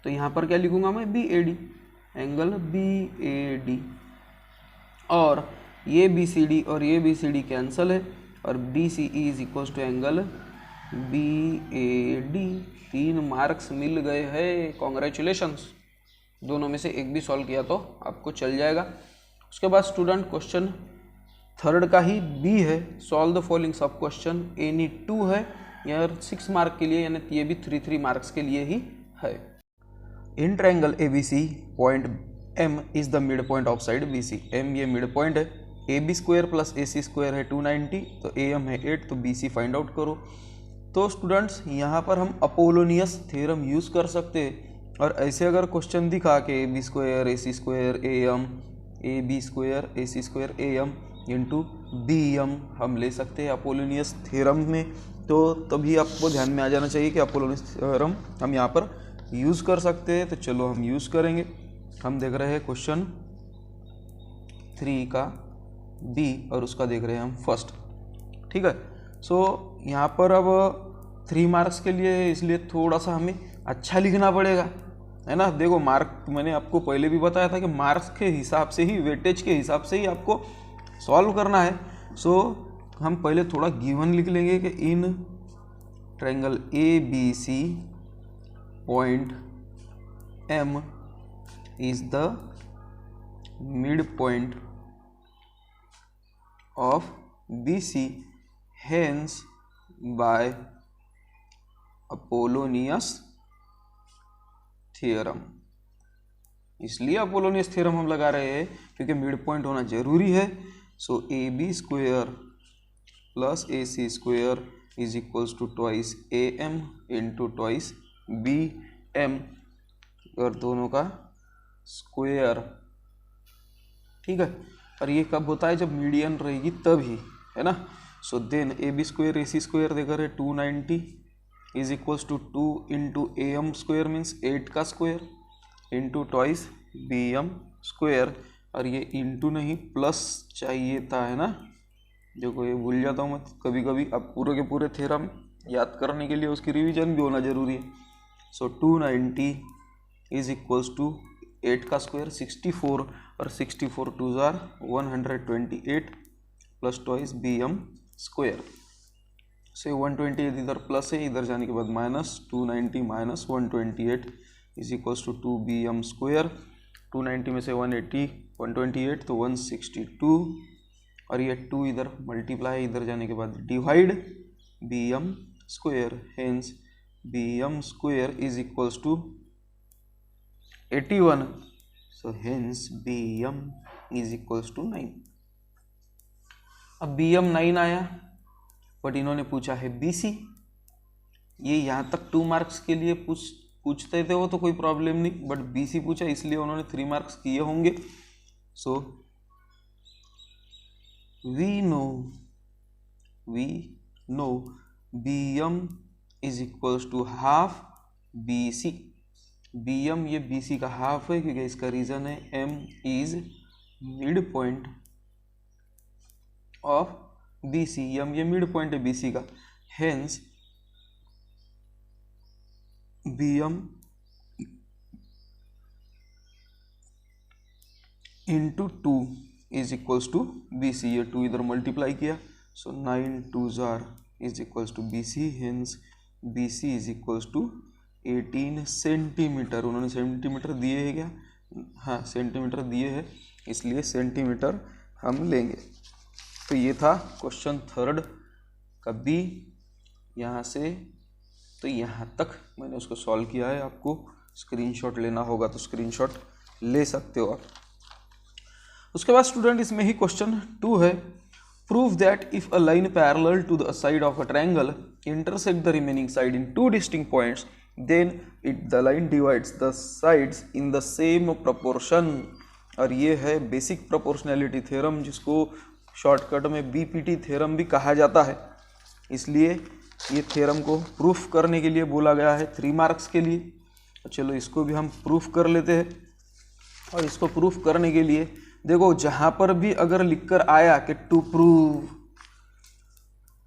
Speaker 1: तो यहाँ पर क्या लिखूंगा मैं? BAD, एंगल BAD, और ये BCD और ये BCD कैंसल है, और DCE is equals to angle BAD। 3 marks मिल गए हैं, कॉन्ग्रेचुलेशंस। दोनों में से एक भी सॉल्व किया तो आपको चल जाएगा। उसके बाद स्टूडेंट क्वेश्चन थर्ड का ही B है, सॉल्व द फॉलोइंग सब क्वेश्चन, एनी 2 है, यार 6 मार्क के लिए, यानी ये भी 3 मार्क्स के लिए ही है। इन triangle ABC point M is the mid point of side BC। M ये मिड पॉइंट है, AB square plus AC square है 290, तो AM है 8, तो BC फाइंड आउट करो। तो स्टूडेंट्स यहाँ पर हम अपोलोनियस थ्योरम यूज़ कर सकते हैं, और ऐसे अगर क्वेश्चन दिखा के AB square AC square AM, AB square AC square AM into BM हम ले सकते हैं अपोलोनियस थ्योरम में, तो तभी आपको ध्यान में आ जाना चाहिए कि अपोलोनियस थ्योरम हम यहाँ पर यूज़ कर सकते हैं। तो चलो हम यूज़ करेंगे। हम देख रहे हैं क्वेश्चन 3 का B और उसका देख रहे हैं हम फर्स्ट, ठीक है। सो यहाँ पर अब 3 मार्क्स के लिए, इसलिए थोड़ा सा हमें अच्छा लिखना पड़ेगा, है ना। देखो मार्क मैंने आपको पहले भी बताया था कि मार्क्स के हिसाब से ही, वेटेज के हिसाब से ही आपको सॉल्व करना है। सो हम पहले थोड़ा गिवन लिख लेंगे कि इन triangle ABC point M is the midpoint of BC, hence by Apollonius theorem। इसलिए अपोलोनियस थ्योरम हम लगा रहे हैं क्योंकि मिड पॉइंट होना जरूरी है। So AB square plus AC square is equals to twice AM into twice BM, और दोनों का स्क्वायर, ठीक है। और ये कब होता है? जब मीडियन रहेगी तभी, है ना। So then AB square AC square देकर है 290 is equals to 2 into AM square means 8 का square into twice BM square, और ये इंटू नहीं प्लस चाहिए था, है ना। देखो ये भूल जाता हूँ मैं कभी कभी। अब पूरे के पूरे थ्योरम याद करने के लिए उसकी रिवीजन भी होना जरूरी है। सो 290 इज इक्वल्स टू 8 का स्क्वायर 64, और 64 टू जार 128 प्लस ट्वाइस BM स्क्वायर से 128 इधर प्लस है, इधर जाने के बाद minus 290 minus 128 is equals to 2 BM square. 290 में से 128 तो 162, और ये 2 इधर मल्टीप्लाई, इधर जाने के बाद divide BM square, hence BM square is equals to 81, so hence BM is equals to 9। अब BM 9 आया, बट इन्होंने पूछा है BC। ये यहाँ तक 2 मार्क्स के लिए पूछते थे वो तो कोई प्रॉब्लम नहीं, बट BC पूछा इसलिए उन्होंने 3 मार्क्स किए होंगे। So we know BM is equals to half BC। BM ये BC का हाफ है क्योंकि इसका रीजन है M is mid point of BC। M ये मिड पॉइंट है BC का, hence BM into 2 is equals to BC। ये 2 इधर मल्टीप्लाई किया, सो 9 2 जार is equals to BC, hence BC is equals to 18 centimetre. उन्होंने सेंटीमीटर दिए है क्या? हाँ सेंटीमीटर दिए है, इसलिए सेंटीमीटर हम लेंगे। तो ये था क्वेश्चन 3 का B। यहाँ से तो यहाँ तक मैंने उसको सॉल्व किया है। आपको स्क्रीनशॉट लेना होगा तो स्क्रीनशॉट ले सकते हो आप। उसके बाद स्टूडेंट इसमें ही क्वेश्चन 2 है, prove that if a line parallel to the side of a triangle intersect the remaining side in 2 distinct points, then the line divides the sides in the same proportion. और ये है basic proportionality theorem, जिसको shortcut में BPT theorem भी कहा जाता है। इसलिए ये थ्योरम को प्रूफ करने के लिए बोला गया है 3 मार्क्स के लिए। तो चलो इसको भी हम प्रूफ कर लेते हैं। और इसको प्रूफ करने के लिए देखो, जहाँ पर भी अगर लिखकर आया कि टू प्रूव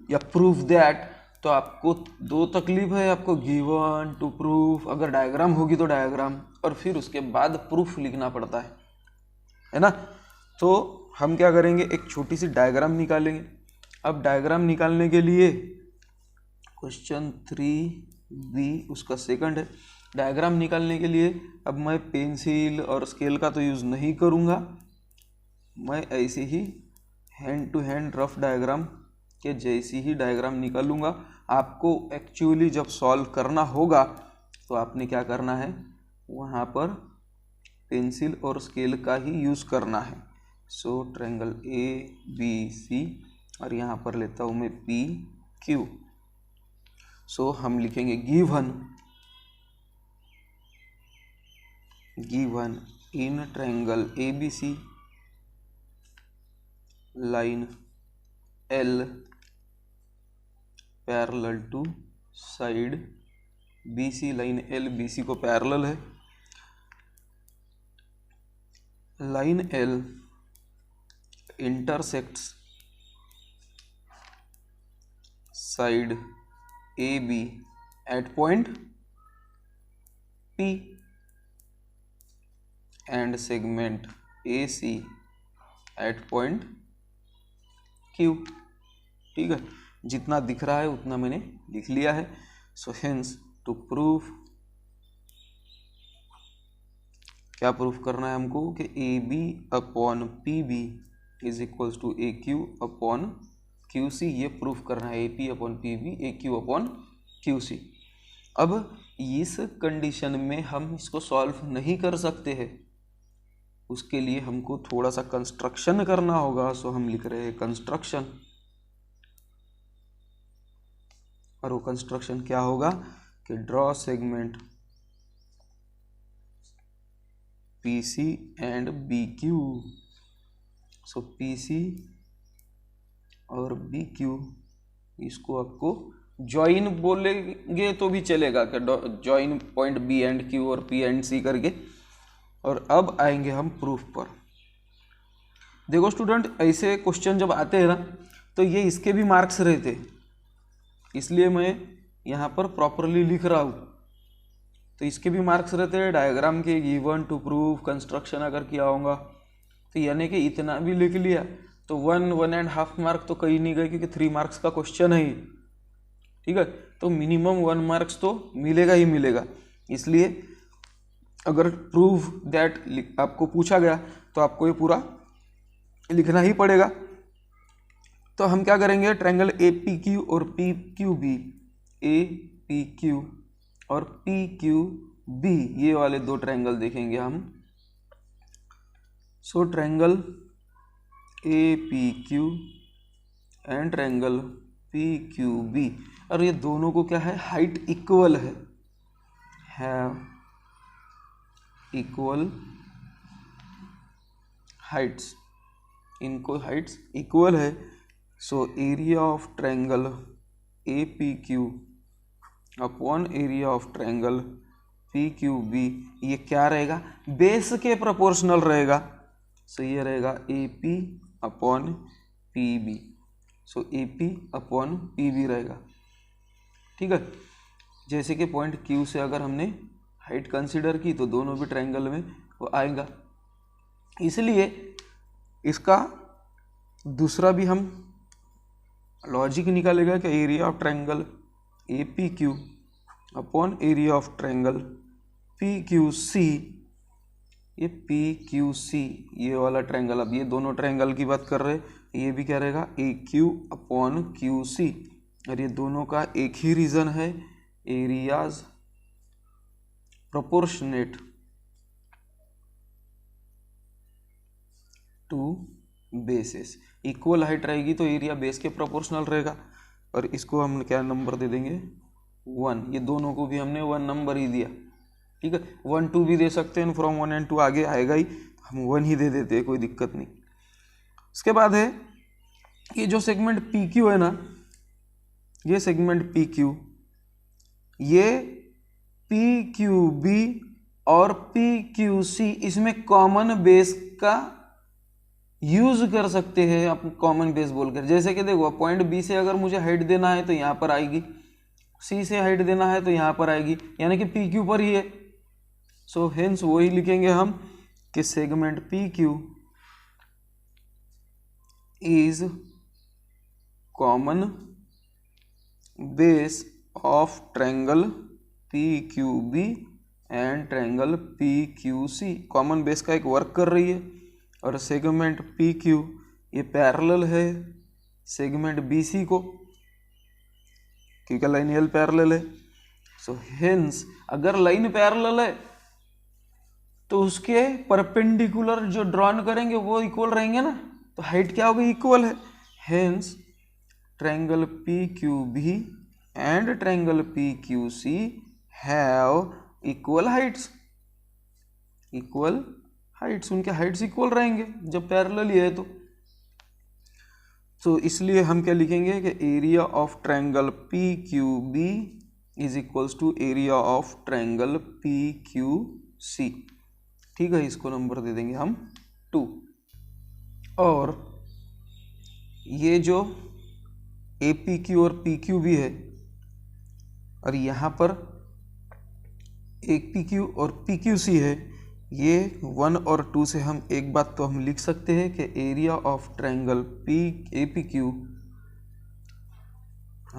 Speaker 1: या प्रूफ दैट, तो आपको 2 तकलीफ है, आपको गिवन, टू प्रूफ, अगर डायग्राम होगी तो डायग्राम, और फिर उसके बाद प्रूफ लिखना पड़ता है ना। तो हम क्या करेंगे, एक छोटी सी डायग्राम निकालेंगे। अब डायग्राम निकालने के लिए क्वेश्चन 3B उसका सेकंड है। डायग्राम निकालने के लिए अब मैं पेंसिल और स्केल का तो यूज़ नहीं करूँगा, मैं ऐसे ही hand to hand rough diagram के जैसी ही डायग्राम निकालूंगा। आपको एक्चुअली जब सॉल्व करना होगा तो आपने क्या करना है, वहाँ पर पेंसिल और स्केल का ही यूज़ करना है। सो ट्रायंगल ए बी सी और यहाँ पर लेता हूँ मैं पी क्यू। सो हम लिखेंगे given in triangle A B C line L parallel to side B C, line L B C को पैरेलल है। Line L intersects side A B at point P and segment A C at point Q. ठीक है, जितना दिख रहा है उतना मैंने लिख लिया है। सो हेंस टू प्रूफ, क्या प्रूफ करना है हमको कि A B upon P B is equals to A Q upon Q C. ये प्रूफ करना है, A P upon P B A Q upon Q C. अब इस कंडीशन में हम इसको सॉल्व नहीं कर सकते हैं, उसके लिए हमको थोड़ा सा कंस्ट्रक्शन करना होगा। सो हम लिख रहे हैं कंस्ट्रक्शन, और वो कंस्ट्रक्शन क्या होगा कि draw segment P C and B Q. So P C और बी क्यू, इसको आपको ज्वाइन बोलेंगे तो भी चलेगा कि join point B and Q और पी एंड सी करके। और अब आएंगे हम प्रूफ पर। देखो स्टूडेंट, ऐसे क्वेश्चन जब आते हैं ना तो ये इसके भी मार्क्स रहते, इसलिए मैं यहाँ पर प्रॉपरली लिख रहा हूँ। तो इसके भी मार्क्स रहते हैं, डायग्राम के, गिवन टू प्रूफ, कंस्ट्रक्शन अगर किया होगा तो यानी कि इतना भी लिख लिया तो 1.5 मार्क तो कहीं नहीं गए, क्योंकि 3 मार्क्स का क्वेश्चन है। ठीक है, तो मिनिमम 1 मार्क्स तो मिलेगा ही मिलेगा। इसलिए अगर प्रूव दैट आपको पूछा गया तो आपको ये पूरा लिखना ही पड़ेगा। तो हम क्या करेंगे, ट्रायंगल ए पी क्यू और P Q B, A P Q और पी क्यू बी, ये वाले 2 ट्रायंगल देखेंगे हम। So triangle A P Q and triangle P Q B, और ये दोनों को क्या है, हाइट इक्वल है, इक्वल हाइट्स, इनको हाइट्स इक्वल है। So area of triangle A P Q upon area of triangle P Q B, ये क्या रहेगा, बेस के प्रोपोर्शनल रहेगा। सो ये रहेगा A P upon P B. So A P upon P B रहेगा। ठीक है, जैसे कि पॉइंट क्यू से अगर हमने हाइट कंसीडर की तो दोनों भी ट्रायंगल में वो आएगा। इसलिए इसका दूसरा भी हम लॉजिक निकालेगा कि area of triangle A P Q upon area of triangle P Q C. ये पी क्यू सी, ये वाला ट्रायंगल, अब ये दोनों ट्रायंगल की बात कर रहे हैं, ये भी क्या रहेगा, A Q upon Q C. और ये दोनों का एक ही रीजन है, areas proportionate to bases. Equal height रहेगी तो एरिया बेस के प्रोपोर्शनल रहेगा। और इसको हम क्या नंबर दे देंगे, 1। ये दोनों को भी हमने 1 नंबर ही दिया। ठीक है, 1 2 भी दे सकते हैं, फ्रॉम 1 and 2 आगे आएगा ही, हम 1 ही दे देते हैं, कोई दिक्कत नहीं। उसके बाद है ये जो सेगमेंट पी क्यू है ना, ये सेगमेंट पी क्यू, ये पी क्यू बी और पी क्यू सी, इसमें कॉमन बेस का यूज कर सकते हैं आप, कॉमन बेस बोलकर। जैसे कि देखो, पॉइंट बी से अगर मुझे हाइट देना है तो यहाँ पर आएगी, सी से हाइट देना है तो यहाँ पर आएगी, यानी कि पी क्यू पर ही है। सो हेंस वही लिखेंगे हम कि segment P Q is common base of triangle P Q B and triangle P Q C. Common base का एक वर्क कर रही है। और सेगमेंट पी क्यू ये पैरेलल है सेगमेंट बी सी को, क्योंकि लाइन एल पैरेलल है। सो हेंस अगर लाइन पैरेलल है तो उसके परपेंडिकुलर जो ड्रॉन करेंगे वो इक्वल रहेंगे ना, तो हाइट क्या होगी, इक्वल है। Hence triangle P Q B and triangle P Q C have equal heights. Equal heights, उनके हाइट्स इक्वल रहेंगे जब पैरेलल ही है तो इसलिए हम क्या लिखेंगे कि area of triangle P Q B is equals to area of triangle P Q C. ठीक है, इसको नंबर दे देंगे हम 2। और ये जो ए पी क्यू और पी क्यू भी है, और यहाँ पर एक पी क्यू और पी क्यू सी है, ये 1 और 2 से हम एक बात तो हम लिख सकते हैं कि area of triangle P A P Q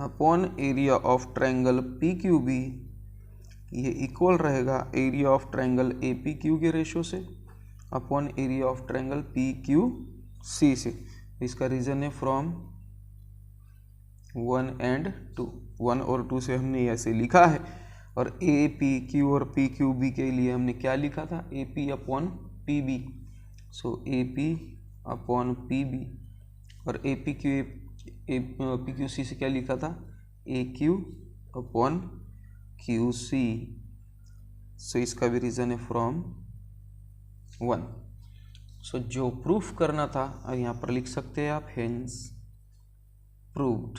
Speaker 1: upon area of triangle P Q B ये इक्वल रहेगा area of triangle A P Q के रेशो से upon area of triangle P Q C से। इसका रीजन है फ्रॉम 1 एंड 2। 1 और 2 से हमने ऐसे लिखा है, और ए पी क्यू और पी क्यू बी के लिए हमने क्या लिखा था, A P upon P B. So A P upon P B, और ए पी क्यू सी से क्या लिखा था, A Q upon Q C. So इसका भी रीजन है फ्रॉम 1। सो जो प्रूफ करना था और यहाँ पर लिख सकते हैं आप हेंस प्रूव्ड।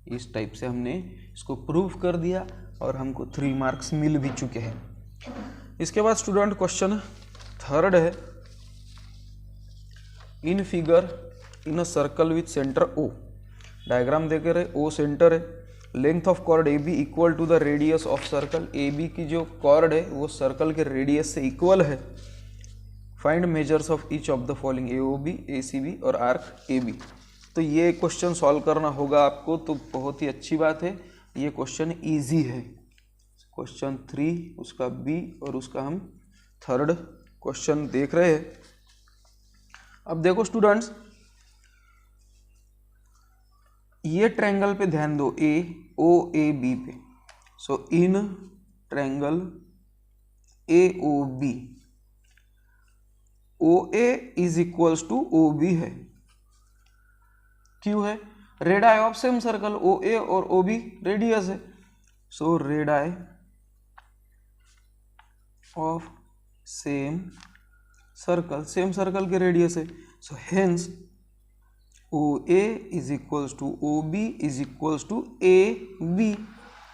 Speaker 1: इस टाइप से हमने इसको प्रूफ कर दिया और हमको 3 मार्क्स मिल भी चुके हैं। इसके बाद स्टूडेंट क्वेश्चन 3 है, in figure in a circle with centre O. Diagram देखे रहे, ओ सेंटर है, length of chord A B equal to the radius of circle. A B की जो कॉर्ड है वो सर्कल के रेडियस से इक्वल है। Find measures of each of the following, A O B, A C B और arc A B. तो ये क्वेश्चन सॉल्व करना होगा आपको, तो बहुत ही अच्छी बात है, ये क्वेश्चन इजी है। क्वेश्चन 3 उसका बी और उसका हम 3rd क्वेश्चन देख रहे हैं। अब देखो स्टूडेंट्स, ये ट्रायंगल पे ध्यान दो, ए ओ ए बी पे। So in triangle A O B, O A is equals to O B है। क्यों है, radii of same circle, O A और ओ बी रेडियस है। So radii of same circle, same circle के radius है। So hence O A is equals to O B is equals to A B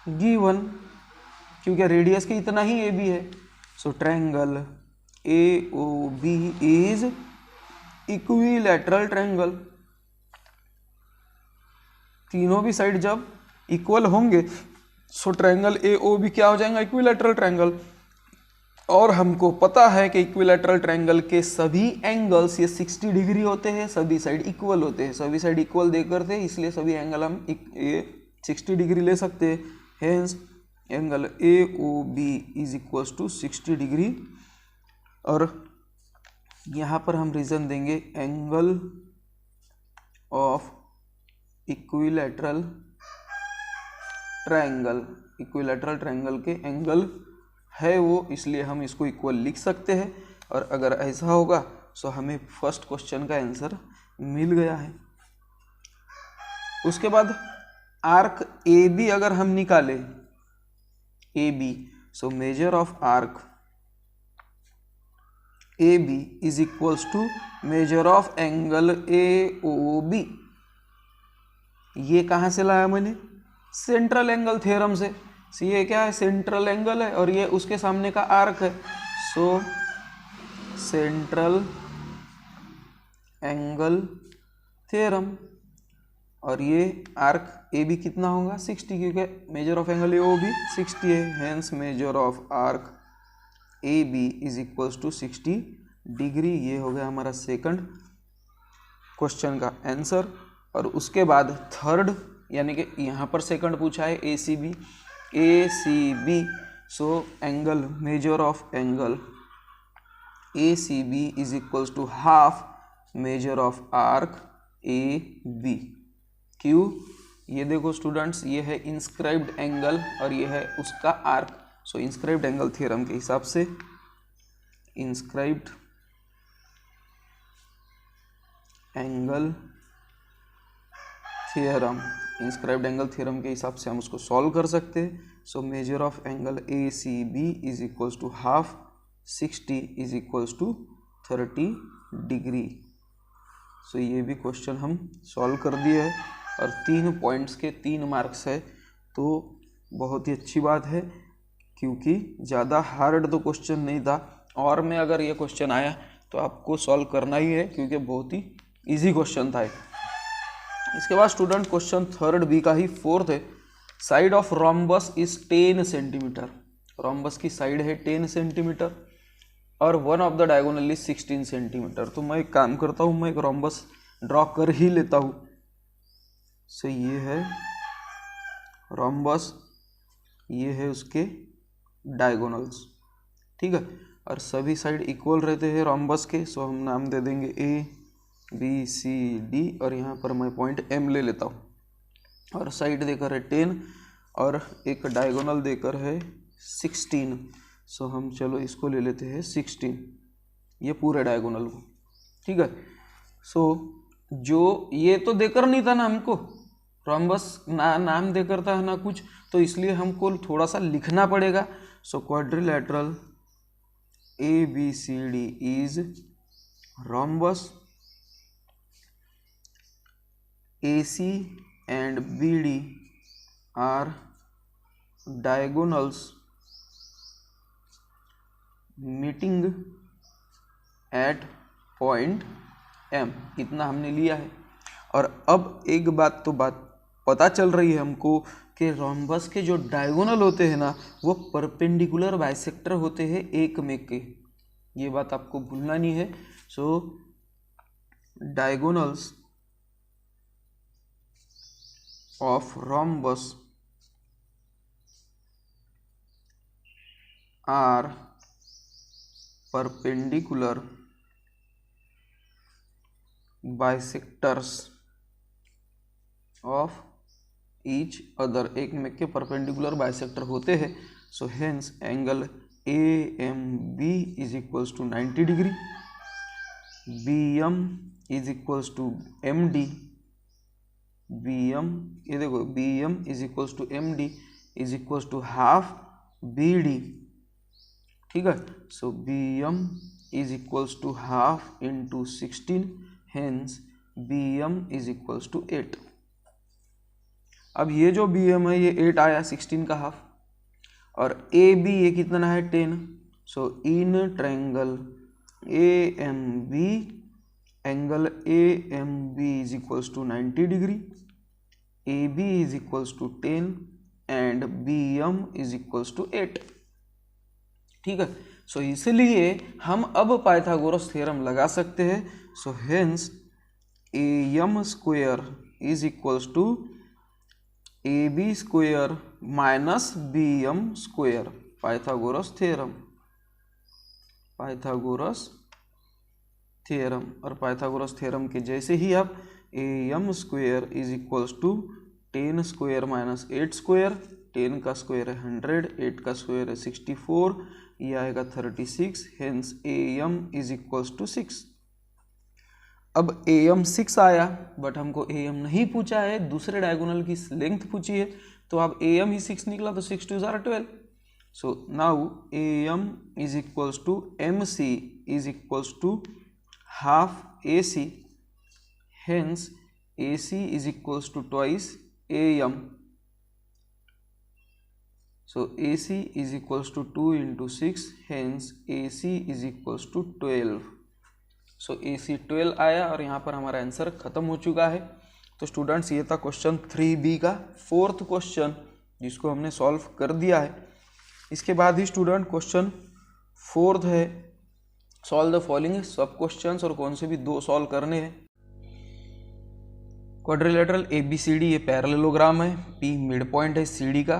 Speaker 1: given, क्योंकि radius के इतना ही A B है। So triangle A O B is equilateral triangle. तीनों भी side जब इक्वल होंगे सो ट्रायंगल ए ओ बी क्या हो जाएगा, इक्विलैटरल ट्रायंगल। और हमको पता है कि इक्विलैटरल ट्रायंगल के सभी एंगल्स ये 60 डिग्री होते हैं, सभी साइड इक्वल होते हैं। सभी साइड इक्वल देकर थे, इसलिए सभी एंगल हम ये 60 डिग्री ले सकते हैं। Hence angle A O B is equals to 60 degree. और यहाँ पर हम रीजन देंगे angle of equilateral triangle. Equilateral triangle के एंगल है वो, इसलिए हम इसको इक्वल लिख सकते हैं। और अगर ऐसा होगा तो हमें फर्स्ट क्वेश्चन का आंसर मिल गया है। उसके बाद आर्क ए बी अगर हम निकालें, A B, so measure of arc A B is equals to measure of angle A O B. ये कहाँ से लाया मैंने, सेंट्रल एंगल थ्योरम से। सी ये क्या है, सेंट्रल एंगल है और ये उसके सामने का आर्क है। सो सेंट्रल एंगल थ्योरम, और ये आर्क ए बी कितना होगा, 60, क्योंकि measure of angle A O B 60 है। Hence measure of arc A B is equals to 60 degree. ये हो गया हमारा सेकंड क्वेश्चन का आंसर। और उसके बाद 3rd, यानी कि यहाँ पर सेकंड पूछा है A C B, A C B. So angle, measure of angle A C B is equals to half measure of arc A B. क्यों, ये देखो स्टूडेंट्स, ये है इंस्क्राइब्ड एंगल और ये है उसका arc. So inscribed angle theorem के हिसाब से inscribed angle theorem, inscribed angle theorem के हिसाब से हम उसको सॉल्व कर सकते हैं। So measure of angle A C B is equals to half 60 is equals to 30 degree. So ये भी क्वेश्चन हम सॉल्व कर दिए है और 3 पॉइंट्स के 3 मार्क्स है, तो बहुत ही अच्छी बात है क्योंकि ज़्यादा हार्ड तो क्वेश्चन नहीं था, और में अगर ये क्वेश्चन आया तो आपको सॉल्व करना ही है क्योंकि बहुत ही इजी क्वेश्चन था। इसके बाद स्टूडेंट क्वेश्चन 3rd बी का ही 4th है। Side of rhombus is 10 centimetre, rhombus की साइड है 10 सेंटीमीटर और one of the diagonal is 16 centimetre. तो मैं एक काम करता हूँ, मैं एक रोम्बस ड्रॉ कर ही लेता हूँ। सो ये है रोम्बस, ये है उसके डायगोनल्स, ठीक है, और सभी साइड इक्वल रहते हैं रोम्बस के। सो हम नाम दे देंगे ए बी सी डी और यहाँ पर मैं पॉइंट एम ले लेता हूँ, और साइड देकर है 10 और एक डायगोनल देकर है 16। सो हम चलो इसको ले लेते हैं 16, ये पूरे डायगोनल को, ठीक है। सो जो ये तो देकर नहीं था ना हमको, रोम्बस नाम देकर था ना कुछ, तो इसलिए हमको थोड़ा सा लिखना पड़ेगा। So quadrilateral A B C D is rhombus, AC and BD are diagonals meeting at point M। इतना हमने लिया है। और अब एक बात पता चल रही है हमको कि रोम्बस के जो डायगोनल होते हैं ना वो परपेंडिकुलर बाइसेक्टर होते हैं एक में के, ये बात आपको भूलना नहीं है। सो diagonals of rhombus are perpendicular bisectors of each other, एक में के परपेंडिकुलर बाइसेक्टर होते हैं। So hence angle AMB is equals to 90 degree, BM is equals to MD, BM ये देखो BM is equals to MD is equals to half BD, ठीक है। So BM is equals to half into 16, hence BM is equals to 8। अब ये जो BM है ये 8 आया, 16 का हाफ, और AB ये कितना है 10। So in triangle AMB angle AMB is equals to 90 degree, AB is equals to 10 and BM is equals to 8, ठीक है। सो इसलिए हम अब पाइथागोरस थ्योरम लगा सकते हैं। So hence AM square is equals to AB square minus BM square, Pythagoras theorem, Pythagoras theorem. और Pythagoras theorem के जैसे ही आप AM square is equals to 10 square minus 8 square, 10 का स्क्वायर है 100, 8 का स्क्वायर है 64, ये आएगा 36, hence AM is equals to 6। अब AM 6 आया, बट हमको AM नहीं पूछा है, दूसरे डायगोनल की लेंथ पूछी है, तो अब AM ही 6 निकला, तो 6 2 = 12। So now AM is equals to MC is equals to half AC, hence AC is equals to twice AM. So AC is equals to 2 into 6, hence AC is equals to 12. So AC 12 आया और यहाँ पर हमारा answer खत्म हो चुका है। तो स्टूडेंट्स ये था क्वेश्चन 3B का 4th क्वेश्चन, जिसको हमने सॉल्व कर दिया है। इसके बाद ही स्टूडेंट क्वेश्चन 4th है, सॉल्व द फॉलोइंग सब क्वेश्चंस, और कौन से भी 2 सॉल्व करने हैं। क्वाड्रिलेटरल ABCD ये पैरेललोग्राम है, P मिड पॉइंट है CD का,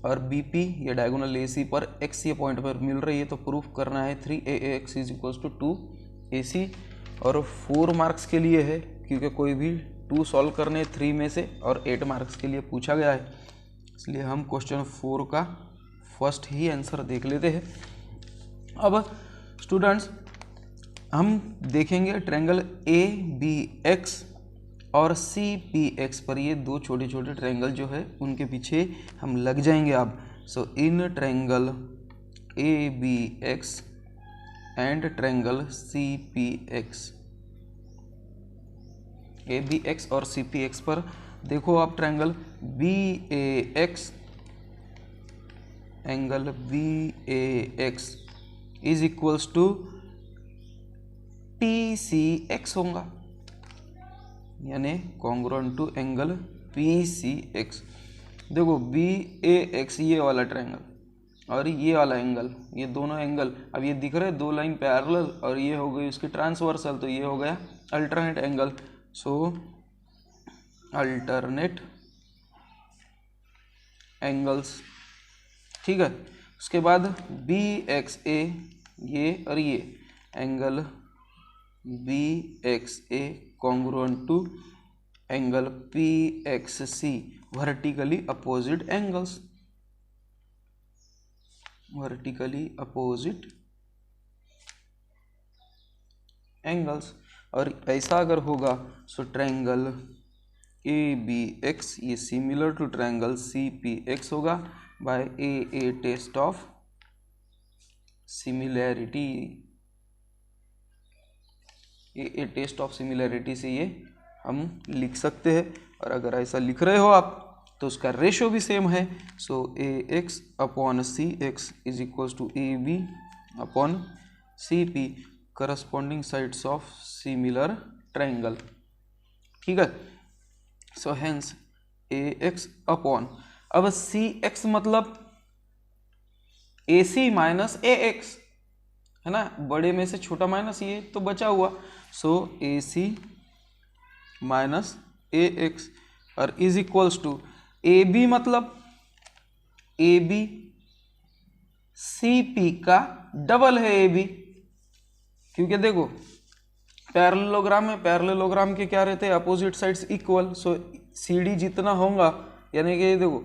Speaker 1: और BP ये डायगोनल AC पर X ये पॉइंट पर मिल रही है, तो प्रूफ करना है 3AX is equals to 2AC, और 4 मार्क्स के लिए है क्योंकि कोई भी 2 सॉल्व करने 3 में से, और 8 मार्क्स के लिए पूछा गया है, इसलिए हम क्वेश्चन 4 का फर्स्ट ही आंसर देख लेते हैं। अब स्टूडेंट्स हम देखेंगे ट्रायंगल ए बी एक्स और सी पी एक्स पर, ये दो छोटे छोटे ट्रायंगल जो है उनके पीछे हम लग जाएंगे अब। So in triangle A B X and triangle C P X, A B X और सी पी एक्स पर देखो आप triangle B A X, angle B A X is equals to T C X होगा, यानी congruent to angle P C X. देखो B A X ये वाला triangle और ये वाला एंगल, ये दोनों एंगल अब ये दिख रहे हैं दो लाइन पैरेलल, और ये हो गई उसकी ट्रांसवर्सल, तो ये हो गया अल्टरनेट एंगल। सो अल्टरनेट एंगल्स, ठीक है। उसके बाद बी एक्स ए ये और ये angle B X A congruent to angle P X C, vertically opposite angles, vertically opposite angles. और ऐसा अगर होगा so triangle A B X ये similar to triangle C P X होगा by a test of similarity, a test of similarity से ये हम लिख सकते हैं। और अगर ऐसा लिख रहे हो आप तो उसका रेशो भी सेम है। So A X upon C X is equals to A B upon C P, corresponding sides of similar triangle, ठीक है। So hence A X upon, अब सी एक्स मतलब ए सी माइनस ए एक्स है ना, बड़े में से छोटा माइनस ये तो बचा हुआ। So A C minus A X और is equals to A B मतलब ए बी सी पी का डबल है ए बी, क्योंकि देखो पैरेललोग्राम में, पैरेललोग्राम के क्या रहते हैं अपोजिट साइड्स इक्वल। सो सी डी जितना होगा, यानी कि देखो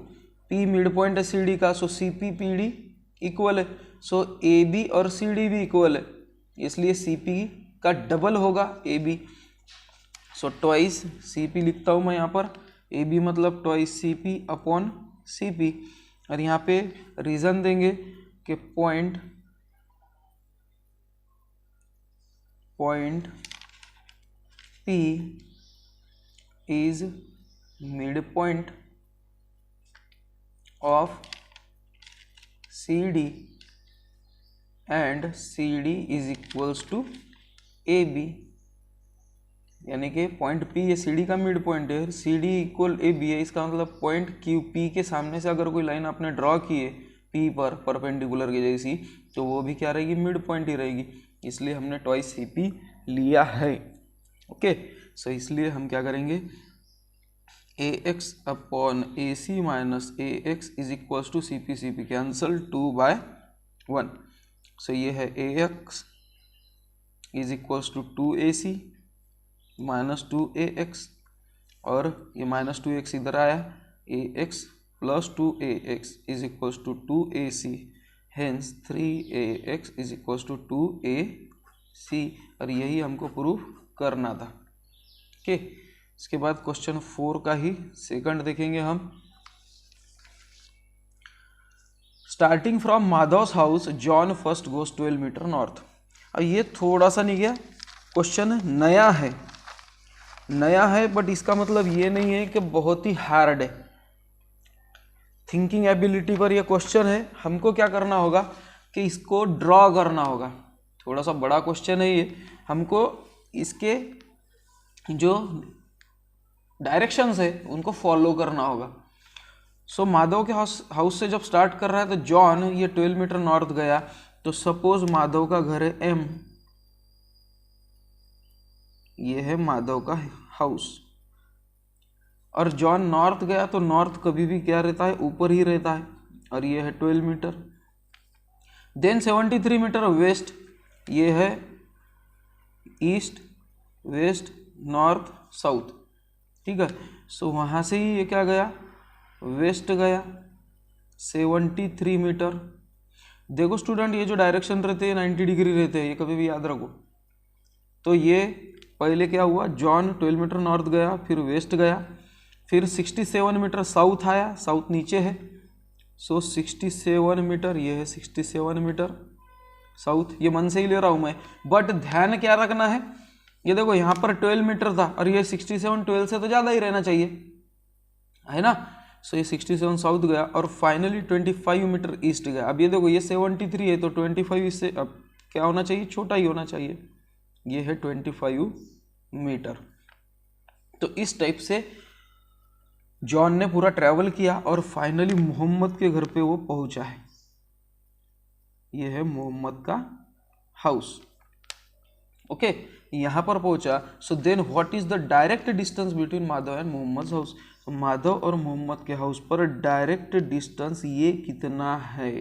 Speaker 1: पी मिड पॉइंट है सी डी का, so C P P D equal है। सो ए बी और सी डी भी इक्वल है, इसलिए सी पी का डबल होगा A B. So twice C P लिखता हूँ मैं यहाँ पर, ए बी मतलब twice C P upon C P. और यहाँ पे रीजन देंगे कि point P is midpoint of CD and CD is equals to AB, यानी कि पॉइंट P ये CD का मिड पॉइंट है, CD इक्वल AB है। इसका मतलब पॉइंट P के सामने से अगर कोई लाइन आपने ड्रॉ की है P पर परपेंडिकुलर के जैसी, तो वो भी क्या रहेगी, मिड पॉइंट ही रहेगी, इसलिए हमने ट्वाइस CP लिया है। ओके, सो इसलिए हम क्या करेंगे, A X upon A C minus A X is equals to C P cancel 2/1। So ये है A X is equals to 2ac minus 2ax, और ये माइनस 2x इधर आया, ax plus 2ax is equals to 2ac, hence 3ax is equals to 2ac, और यही हमको proof करना था। ओके, इसके बाद क्वेश्चन 4 का ही सेकंड देखेंगे हम। Starting from Madhav's house John first goes 12 metre north. अब ये थोड़ा सा नहीं गया, क्वेश्चन नया है, बट इसका मतलब ये नहीं है कि बहुत ही हार्ड है। थिंकिंग एबिलिटी पर ये क्वेश्चन है, हमको क्या करना होगा कि इसको ड्रॉ करना होगा। थोड़ा सा बड़ा क्वेश्चन है ये, हमको इसके जो डायरेक्शंस है उनको फॉलो करना होगा। सो माधव के हाउस से जब स्टार्ट कर रहा है तो जॉन ये 12 मीटर नॉर्थ गया, तो सपोज माधव का घर है M, ये है माधव का हाउस, और जॉन नॉर्थ गया, तो नॉर्थ कभी भी क्या रहता है, ऊपर ही रहता है, और ये है 12 मीटर। देन 73 मीटर वेस्ट, ये है ईस्ट वेस्ट नॉर्थ साउथ, ठीक है। सो वहाँ से ही ये क्या गया, वेस्ट गया 73 मीटर। देखो स्टूडेंट, ये जो डायरेक्शन रहते हैं 90 डिग्री रहते हैं, ये कभी भी याद रखो। तो ये पहले क्या हुआ, जॉन 12 मीटर नॉर्थ गया, फिर वेस्ट गया, फिर 67 मीटर साउथ आया, साउथ नीचे है, सो 67 मीटर, ये है 67 मीटर साउथ, ये मन से ही ले रहा हूँ मैं, बट ध्यान क्या रखना है, ये देखो यहाँ पर 12 मीटर था और ये 67, 12 से तो ज़्यादा ही रहना चाहिए, है ना। सो ये 67 साउथ गया और फाइनली 25 मीटर ईस्ट गया। अब ये देखो ये 73 है, तो 25 इससे अब क्या होना चाहिए, छोटा ही होना चाहिए, ये है 25 मीटर। तो इस टाइप से जॉन ने पूरा ट्रैवल किया और फाइनली मोहम्मद के घर पे वो पहुंचा है। ये है मोहम्मद का हाउस, ओके, यहाँ पर पहुंचा। So then what is the direct distance between Madhav and Mohammad house. तो माधव और मोहम्मद के हाउस पर डायरेक्ट डिस्टेंस ये कितना है।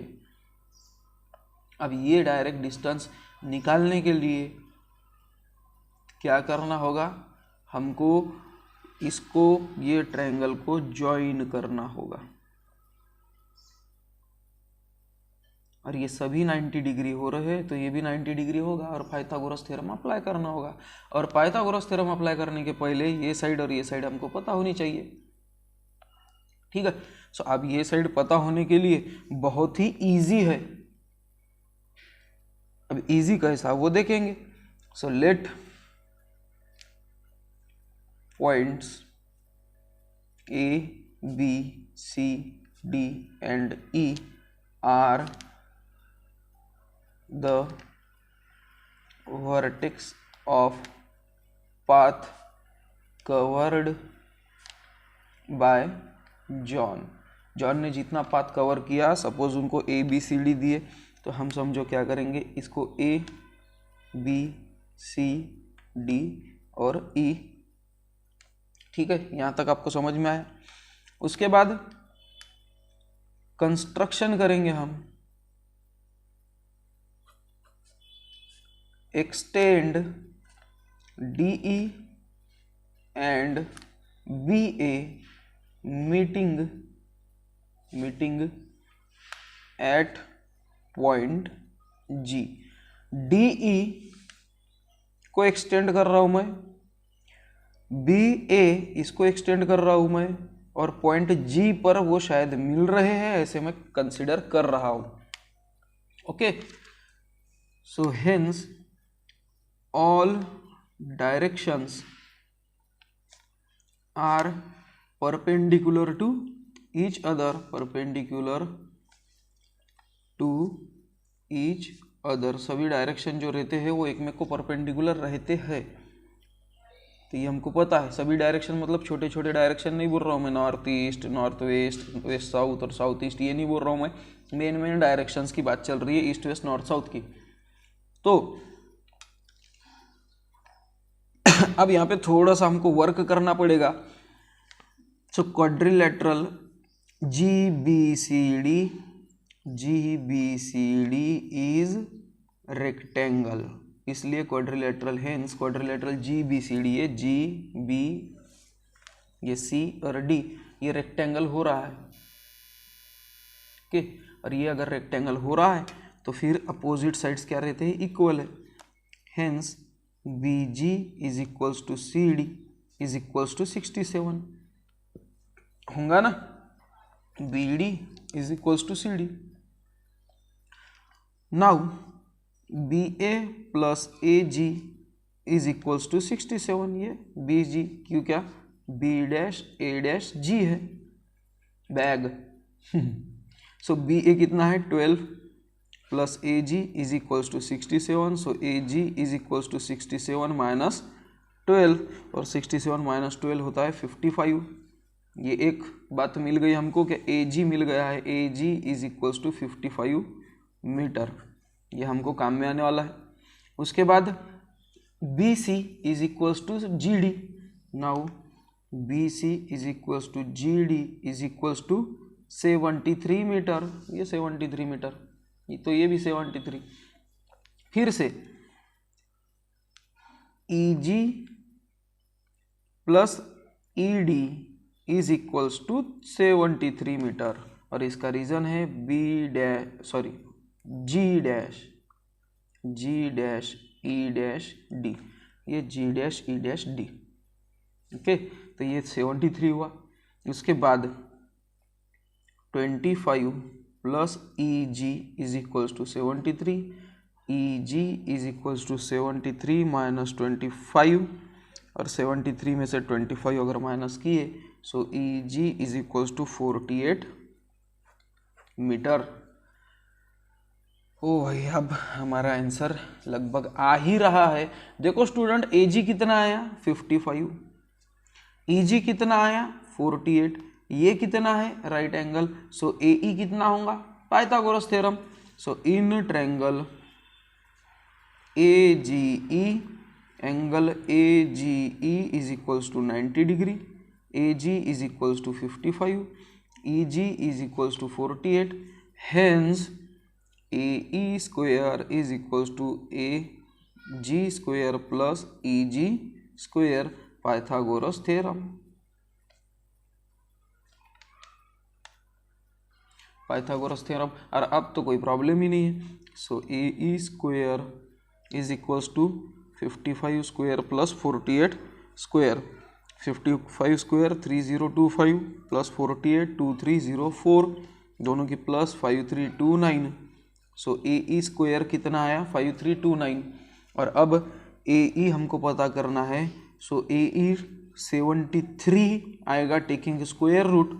Speaker 1: अब ये डायरेक्ट डिस्टेंस निकालने के लिए क्या करना होगा, हमको इसको, ये ट्रायंगल को ज्वाइन करना होगा और ये सभी 90 डिग्री हो रहे हैं, तो ये भी 90 डिग्री होगा और पाइथागोरस थ्योरम अप्लाई करना होगा। और पाइथागोरस थ्योरम अप्लाई करने के पहले ये साइड और ये साइड हमको पता होनी चाहिए, ठीक है। सो अब ये साइड पता होने के लिए बहुत ही इजी है। अब इजी कैसा वो देखेंगे। So let points A, B, C, D and E are the vertex of path covered by John। John ने जितना पाथ कवर किया, सपोज उनको A, B, C, D दिए, तो हम समझो क्या करेंगे, इसको A, B, C, D और E, ठीक है, यहाँ तक आपको समझ में आया। उसके बाद कंस्ट्रक्शन करेंगे हम, extend DE and BA meeting at point G। DE को एक्सटेंड कर रहा हूं मैं, BA इसको एक्सटेंड कर रहा हूं मैं, और पॉइंट G पर वो शायद मिल रहे हैं, ऐसे मैं कंसिडर कर रहा हूं, okay. So hence all directions are perpendicular to each other, perpendicular to each other, सभी डायरेक्शन जो रहते हैं वो एक में को परपेंडिकुलर रहते हैं। तो ये हमको पता है, सभी डायरेक्शन मतलब छोटे छोटे डायरेक्शन नहीं बोल रहा हूँ मैं, north east, north west, west south और साउथ ईस्ट, ये नहीं बोल रहा हूँ मैं, मेन डायरेक्शंस की बात चल रही है, ईस्ट वेस्ट नॉर्थ साउथ की। तो अब यहाँ पे थोड़ा सा हमको वर्क करना पड़ेगा। So quadrilateral GBCD is rectangle, इसलिए क्वाड्रिलेटरल, हेंस क्वाड्रिलेटरल GBCD, ये GB, ये C और D, ये रेक्टेंगल हो रहा है, ओके। और ये अगर रेक्टेंगल हो रहा है तो फिर अपोजिट साइड्स क्या रहते हैं, इक्वल है। Hence BG is equals to CD is equals to 67 होगा ना, BD is equals to CD। Now BA plus AG is equals to 67, ये BG क्यों, क्या B dash A dash G है, बैग। सो BA कितना है 12 plus AG is equals to 67, so AG is equals to 67 minus 12, और 67 minus 12 होता है 55। ये एक बात मिल गई हमको कि AG मिल गया है, AG is equals to 55 metre, ये हमको काम में आने वाला है। उसके बाद BC is equals to GD, now BC is equals to GD is equals to 73 metre, ये 73 मीटर, तो ये भी 73। फिर से EG plus ED is equals to 73 metre, और इसका रीजन है G dash E dash D, ये G dash E dash D. Okay, तो ये 73 हुआ। उसके बाद 25 plus E G is equals to 73, E G is equals to 73 minus 25, और 73 में से 25 अगर माइनस किए सो E G is equals to 48 metre. ओ भाई, अब हमारा आंसर लगभग आ ही रहा है। देखो स्टूडेंट, ए जी कितना आया 55, ई जी कितना आया 48, ये कितना है right angle, so A E कितना होगा Pythagoras theorem. So in triangle A G E, angle A G E is equals to 90 degree, A G is equals to 55, E G is equals to 48, hence A E square is equals to A G square plus E G square, Pythagoras theorem. Pythagoras theorem, और अब तो कोई problem ही नहीं है। So A E square is equals to 55 square plus 48 square, 55 square 3025 plus 48 2304, दोनों की plus 5329। So A E square कितना आया 5329, और अब ए ई हमको पता करना है। सो ए ई 73 आएगा टेकिंग स्क्वेयर रूट।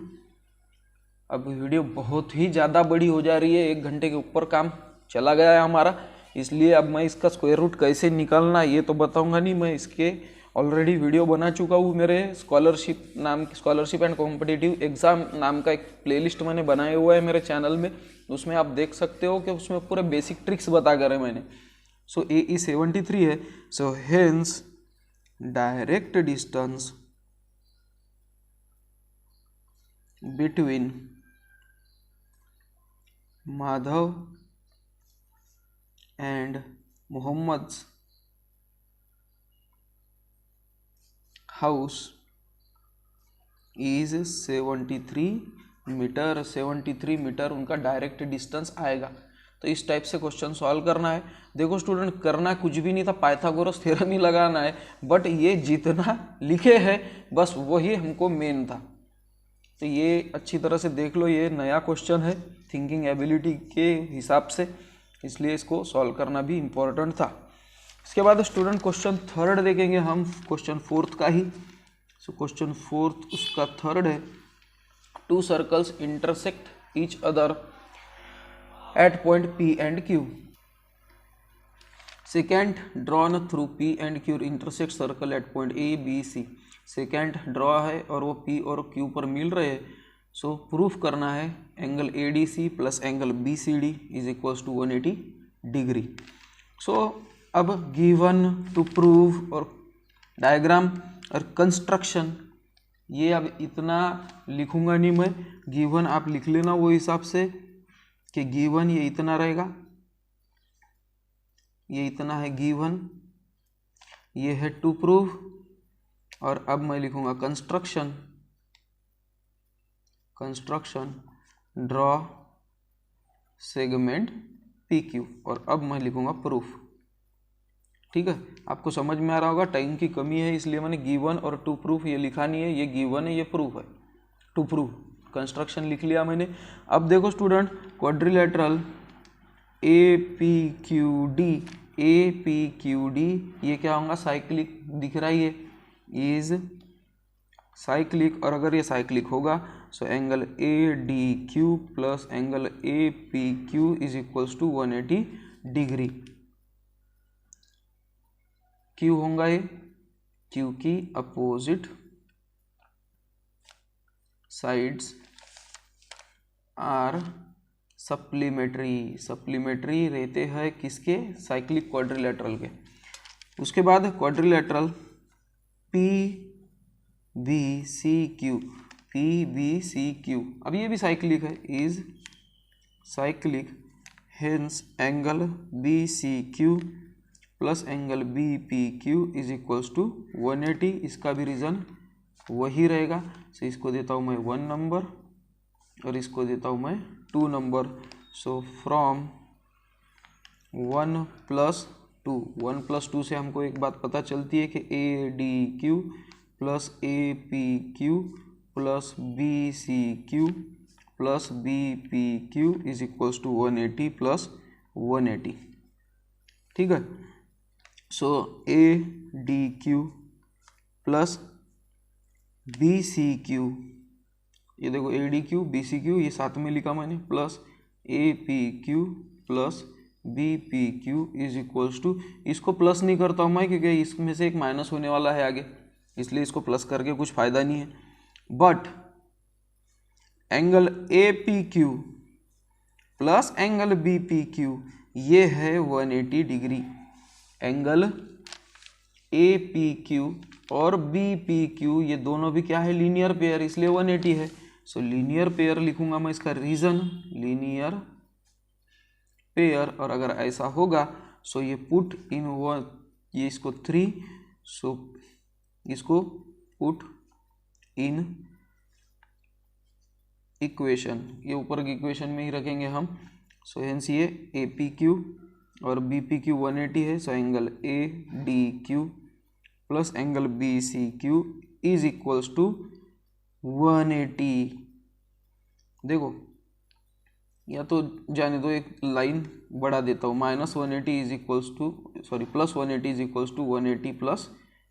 Speaker 1: अब वीडियो बहुत ही ज़्यादा बड़ी हो जा रही है, 1 घंटे के ऊपर काम चला गया है हमारा, इसलिए अब मैं इसका स्क्वायर रूट कैसे निकालना ये तो बताऊंगा नहीं। मैं इसके ऑलरेडी वीडियो बना चुका हूँ, मेरे स्कॉलरशिप एंड कॉम्पिटिटिव एग्जाम नाम का एक प्लेलिस्ट मैंने बनाया हुआ है मेरे चैनल में, उसमें आप देख सकते हो कि उसमें पूरे बेसिक ट्रिक्स बता कर है मैंने। सो ए ई 73 है, so hence direct distance between Madhav and Mohammad's house is 73 metre. 73 metre उनका डायरेक्ट डिस्टेंस आएगा। तो इस टाइप से क्वेश्चन सॉल्व करना है। देखो स्टूडेंट, करना कुछ भी नहीं था, पाइथागोरस थ्योरम ही लगाना है, बट ये जितना लिखे हैं बस वही हमको मेन था। तो ये अच्छी तरह से देख लो, ये नया क्वेश्चन है थिंकिंग एबिलिटी के हिसाब से, इसलिए इसको सॉल्व करना भी इम्पोर्टेंट था। इसके बाद स्टूडेंट क्वेश्चन थर्ड देखेंगे हम, क्वेश्चन फोर्थ का ही। सो क्वेश्चन फोर्थ उसका थर्ड है, 2 circles intersect each other at point P and Q. Secant drawn through P and Q intersect circle at point A, B, C. Second draw है और वो P और Q पर मिल रहे हैं। सो प्रूफ करना है angle ADC plus angle BCD is equals to 180 degree. So अब गिवन टू प्रूव और डायग्राम और कंस्ट्रक्शन, ये अब इतना लिखूंगा नहीं मैं, गिवन आप लिख लेना वो हिसाब से कि गिवन ये इतना रहेगा, ये इतना है गिवन, ये है टू प्रूव, और अब मैं लिखूंगा कंस्ट्रक्शन ड्रॉ सेगमेंट PQ, और अब मैं लिखूंगा प्रूफ। ठीक है, आपको समझ में आ रहा होगा, टाइम की कमी है इसलिए मैंने गिवन और टू प्रूफ ये लिखा नहीं है, ये गिवन है ये प्रूफ है, टू प्रूफ कंस्ट्रक्शन लिख लिया मैंने। अब देखो स्टूडेंट, क्वाड्रिलेटरल APQD ये क्या होगा, साइक्लिक दिख रहा है, ये इज साइक्लिक, और अगर ये साइक्लिक होगा so angle ADQ plus angle APQ is equals to 180 degree. Q होगा ये, क्यू की अपोजिट साइड्स आर सप्लीमेटरी रहते हैं किसके, साइक्लिक क्वाड्रिलेटरल के। उसके बाद क्वाड्रिलेटरल PBCQ, अब ये भी साइक्लिक है, is cyclic, hence angle BCQ plus angle BPQ is equals to 180, इसका भी रीजन वही रहेगा। सो इसको देता हूँ मैं 1 नंबर और इसको देता हूँ मैं 2 नंबर। सो फ्रॉम 1+2, 1+2 से हमको एक बात पता चलती है कि ADQ plus APQ plus BCQ plus BPQ is equals to 180 plus 180। ठीक है, सो ADQ प्लस BCQ, ये देखो ADQ BCQ ये साथ में लिखा मैंने, plus APQ plus BPQ is equals to, इसको प्लस नहीं करता हूँ मैं क्योंकि इसमें से एक माइनस होने वाला है आगे, इसलिए इसको प्लस करके कुछ फायदा नहीं है। But angle APQ plus angle BPQ ये है 180 डिग्री। एंगल APQ और BPQ ये दोनों भी क्या है, लीनियर पेयर, इसलिए 180 है। सो लीनियर पेयर लिखूंगा मैं, इसका रीजन लीनियर पेयर, और अगर ऐसा होगा सो ये पुट इन वन, ये इसको 3, सो इसको पुट इन इक्वेशन, ये ऊपर की इक्वेशन में ही रखेंगे हम। सो हेंस ये APQ और BPQ 180 है, so angle ADQ plus angle BCQ is equals to 180। देखो या तो जाने दो, एक लाइन बढ़ा देता हूँ, -180 is equals to, sorry plus 180 is equals to 180 plus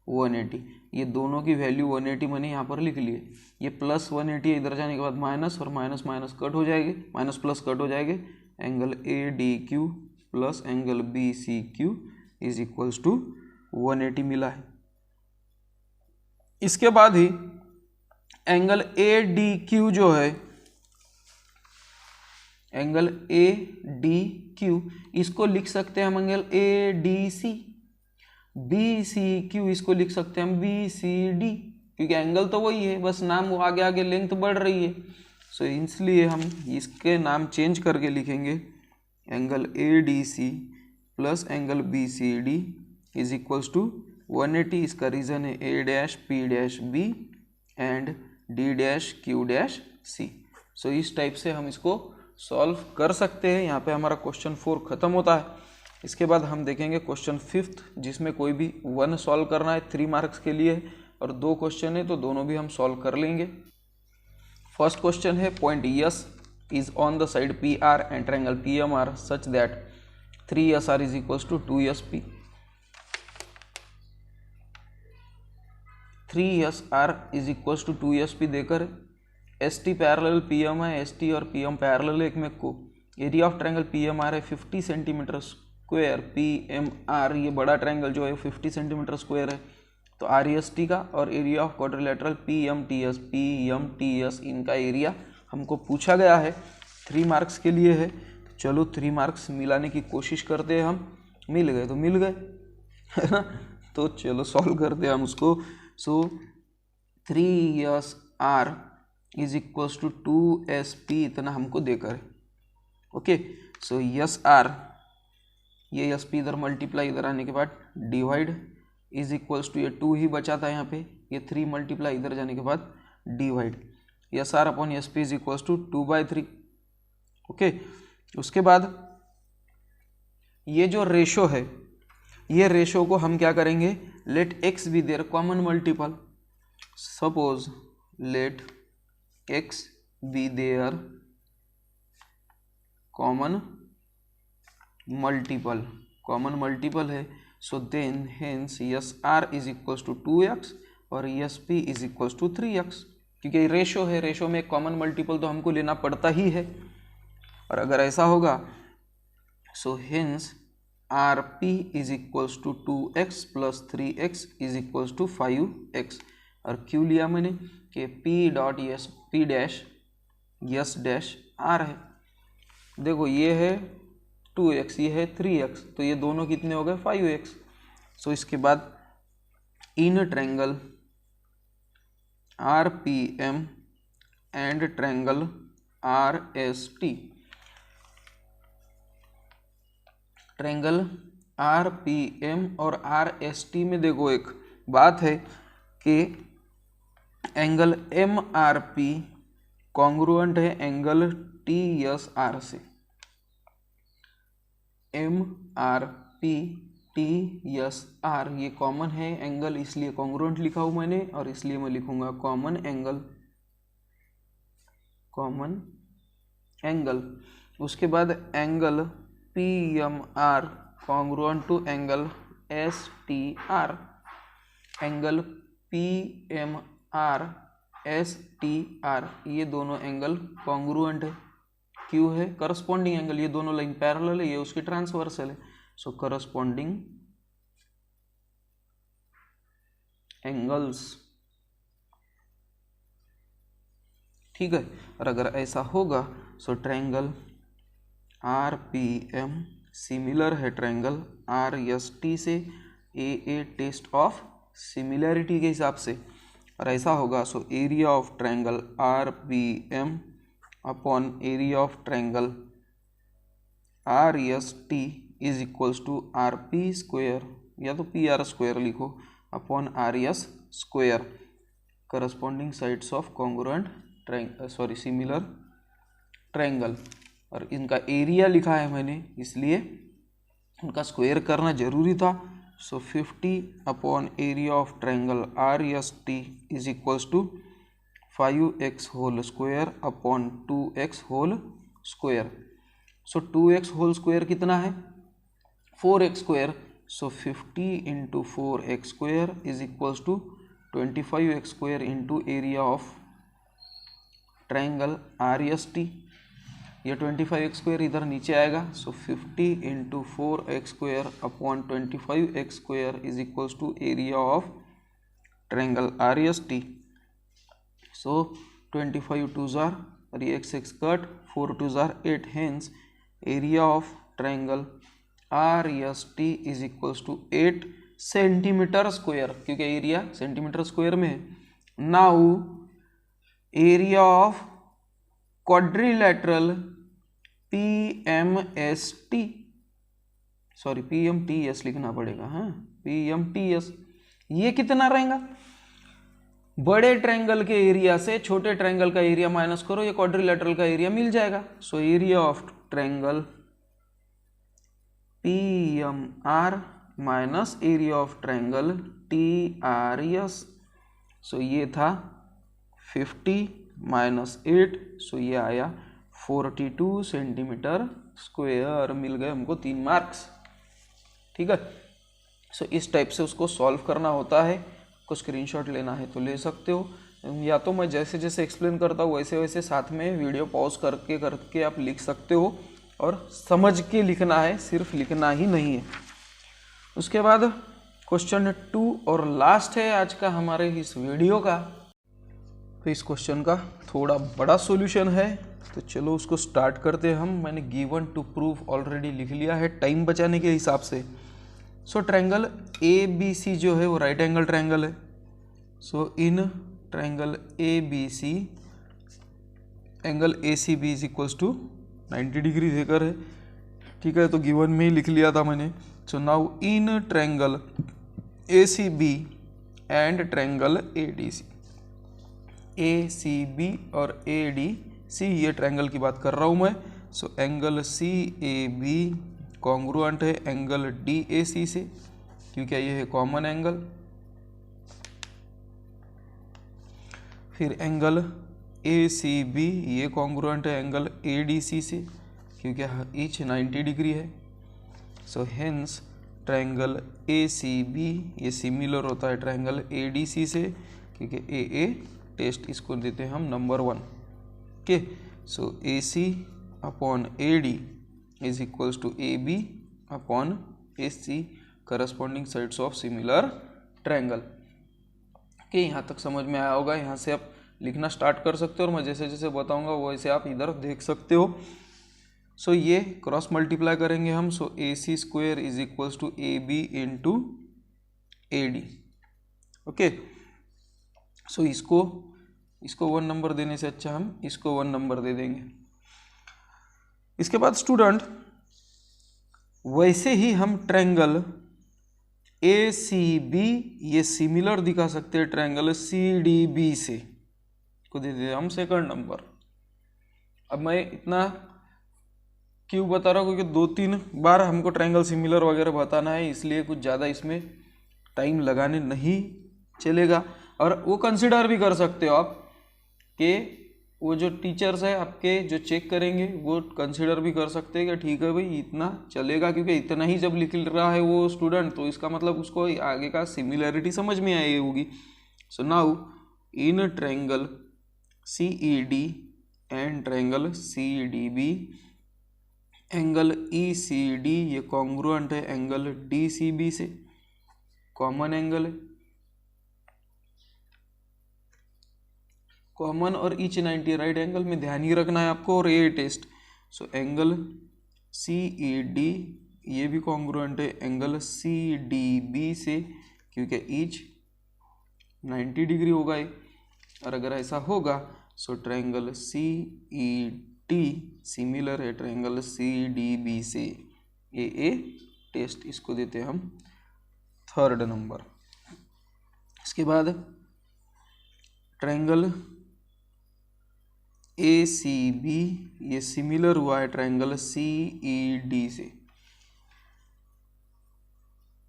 Speaker 1: 180, ये दोनों की वैल्यू 180 मैंने यहाँ पर लिख ली है। ये प्लस 180 इधर जाने के बाद माइनस, और माइनस माइनस कट हो जाएगी, माइनस प्लस कट हो जाएंगे, angle ADQ plus angle BCQ is equals to 180 मिला है। इसके बाद ही एंगल ADQ जो है, एंगल ADQ इसको लिख सकते हैं हम एंगल ADC, BCQ इसको लिख सकते हैं हम BCD, क्योंकि एंगल तो वही है, बस नाम वो आगे आगे लेंथ बढ़ रही है। सो इसलिए हम इसके नाम चेंज करके लिखेंगे, angle ADC plus angle BCD is equals to 180। इसका रीजन है A', P', B and D', Q', C। So इस टाइप से हम इसको सॉल्व कर सकते हैं। यहाँ पे हमारा क्वेश्चन 4 खत्म होता है। इसके बाद हम देखेंगे क्वेश्चन 5th, जिसमें कोई भी 1 सॉल्व करना है, 3 मार्क्स के लिए है, और 2 क्वेश्चन है तो दोनों भी हम सॉल्व कर लेंगे। फर्स्ट क्वेश्चन है, point S is on the side PR and triangle PMR such that 3SR is equals to 2SP। 3SR is equals to 2SP देकर ST पैरेलल PM है, ST और PM पैरेलल एक में को, area of triangle PMR है 50 centimetre square, PMR ये बड़ा triangle जो है 50 सेंटीमीटर स्क्वायर है, तो REST का, और एरिया ऑफ क्वाड्रिलेटरल PMTS इनका एरिया हमको पूछा गया है, 3 मार्क्स के लिए है। तो चलो 3 मार्क्स मिलाने की कोशिश करते हैं हम, मिल गए तो मिल गए, है ना। तो चलो सॉल्व करते हैं हम उसको। सो 3SR is equals to 2SP इतना हमको देकर है। ओके, सो SR, ये SP इधर मल्टीप्लाई, इधर आने के बाद डिवाइड इज इक्वल्स टू, ये 2 ही बचा था यहाँ पे, ये 3 मल्टीप्लाई इधर जाने के बाद divide, SR upon SP is equals to 2/3। Okay, उसके बाद ये जो रेशो है, ये रेशो को हम क्या करेंगे, let x be their common multiple. Suppose let x be their common multiple है, so then hence SR is equals to 2x और SP is equals to 3x, क्योंकि रेशो है, रेशो में कॉमन मल्टीपल तो हमको लेना पड़ता ही है। और अगर ऐसा होगा so hence RP is equals to 2x plus 3x is equals to 5x, और Q लिया मैंने कि P dot S dash R है। देखो ये है 2x, ये है 3x, तो ये दोनों कितने हो गए 5x। सो इसके बाद इन triangle RPM and triangle RST, triangle RPM और RST में देखो एक बात है कि एंगल MRP कॉन्ग्रुएंट है एंगल TSR से। M R P T S R ये कॉमन है एंगल, इसलिए कॉन्ग्रुएंट लिखा हूँ मैंने, और इसलिए मैं लिखूंगा कॉमन एंगल। उसके बाद angle P M R congruent to angle S T R, angle P M R S T R ये दोनों एंगल कॉन्ग्रुएंट है। क्यों है? करस्पॉन्डिंग एंगल, ये दोनों लाइन पैरेलल है, ये उसकी ट्रांसवर्सल है, सो करस्पॉन्डिंग एंगल्स। ठीक है, और अगर ऐसा होगा so triangle R P M similar है ट्रायंगल आर एस टी से, ए टेस्ट ऑफ सिमिलैरिटी के हिसाब से, और ऐसा होगा so area of triangle R P M upon area of triangle R S T is equals to R P square, या तो पी आर स्क्वेयर लिखो, upon R S square, corresponding sides of congruent similar triangle. और इनका area लिखा है मैंने, इसलिए इनका स्क्वायर करना जरूरी था, so 50 upon area of triangle R S T is equals to 5x whole square upon 2x whole square. So 2x whole square कितना है? 4x square, so 50 into 4x square is equals to 25x square into area of triangle R S T. ये 25x square इधर नीचे आएगा, so 50 into 4x square upon 25x square is equals to area of triangle R S T. So 25 two जार और ये x cut, 4 two जार 8, hence area of triangle R S T is equals to 8 centimetre square, क्योंकि area centimetre square में है। Now area of quadrilateral PMST, sorry PMTS लिखना पड़ेगा, हाँ PMTS, ये कितना रहेगा? बड़े ट्रायंगल के एरिया से छोटे ट्रायंगल का एरिया माइनस करो, ये क्वाड्रिलेटरल का एरिया मिल जाएगा। सो area of triangle PMR minus area of triangle TRS, सो ये था 50 माइनस 8, सो ये आया 42 सेंटीमीटर स्क्वायर। मिल गए हमको 3 मार्क्स। ठीक है, सो इस टाइप से उसको सॉल्व करना होता है। को स्क्रीनशॉट लेना है तो ले सकते हो, या तो मैं जैसे जैसे एक्सप्लेन करता हूँ वैसे वैसे साथ में वीडियो पॉज करके आप लिख सकते हो, और समझ के लिखना है, सिर्फ लिखना ही नहीं है। उसके बाद क्वेश्चन 2 और लास्ट है आज का हमारे इस वीडियो का। तो इस क्वेश्चन का थोड़ा बड़ा सॉल्यूशन है, तो चलो उसको स्टार्ट करते हैं हम। मैंने गिवन टू प्रूव ऑलरेडी लिख लिया है टाइम बचाने के हिसाब से। सो ट्रायंगल ABC जो है वो राइट एंगल ट्रायंगल है। So in triangle ABC angle ACB is equals to 90 degree देकर है। ठीक है, तो गिवन में ही लिख लिया था मैंने। So now in triangle ACB and triangle ADC, ACB और ADC ये ट्रायंगल की बात कर रहा हूँ मैं। सो एंगल CAB कॉन्ग्रुएंट है एंगल DAC से, क्योंकि ये है कॉमन एंगल। फिर एंगल ACB ये कॉन्ग्रुएंट है एंगल ADC से, क्योंकि ईच 90 डिग्री है। सो हेंस ट्रायंगल ACB ये सिमिलर होता है ट्रायंगल ADC से, क्योंकि AA टेस्ट इसको देते हैं हम नंबर 1 के। So AC upon AD is equals to AB upon AC, corresponding sides of similar triangle. के यहाँ तक समझ में आया होगा। यहाँ से आप लिखना स्टार्ट कर सकते हो, और मैं जैसे जैसे बताऊंगा वैसे आप इधर देख सकते हो। सो ये क्रॉस मल्टीप्लाई करेंगे हम। So AC square is equals to AB into AD। Okay, so इसको 1 नंबर देने से अच्छा हम इसको 1 नंबर दे देंगे। इसके बाद स्टूडेंट वैसे ही हम ट्रायंगल ACB ये सिमिलर दिखा सकते हैं ट्रायंगल CDB से, को दे देते हम 2nd नंबर। अब मैं इतना क्यों बता रहा हूँ, क्योंकि 2-3 बार हमको ट्रायंगल सिमिलर वगैरह बताना है, इसलिए कुछ ज़्यादा इसमें टाइम लगाने नहीं चलेगा। और वो कंसिडर भी कर सकते हो आप कि वो जो टीचर्स है आपके जो चेक करेंगे वो कंसिडर भी कर सकते हैं कि ठीक है भाई इतना चलेगा, क्योंकि इतना ही जब लिख रहा है वो स्टूडेंट तो इसका मतलब उसको आगे का सिमिलरिटी समझ में आई होगी। So now in triangle CED and triangle CDB angle ECD ये कॉन्ग्रुएंट है एंगल DCB से, कॉमन एंगल है, कॉमन और ईच 90 राइट एंगल में ध्यान ही रखना है आपको। और ये टेस्ट, सो एंगल CED ये भी कॉन्ग्रुएंट है एंगल CDB से, क्योंकि ईच 90 डिग्री होगा ये। और अगर ऐसा होगा सो ट्रायंगल CED सिमिलर है ट्रायंगल CDB से। ये टेस्ट इसको देते हैं हम 3rd नंबर। इसके बाद ट्रायंगल ACB ये सिमिलर हुआ है ट्रायंगल CED से,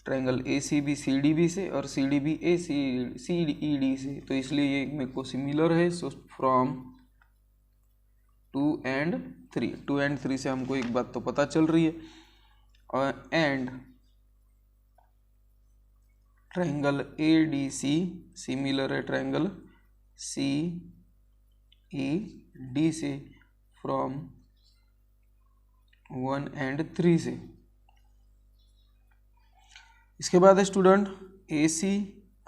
Speaker 1: ट्रायंगल ACB CDB से और CDB CED से, तो इसलिए ये मेरे को सिमिलर है। सो फ्रॉम 2 and 3 से हमको एक बात तो पता चल रही है। और एंड ट्रायंगल ADC सिमिलर है ट्रायंगल CED से फ्रॉम 1 and 3 से। इसके बाद है student AC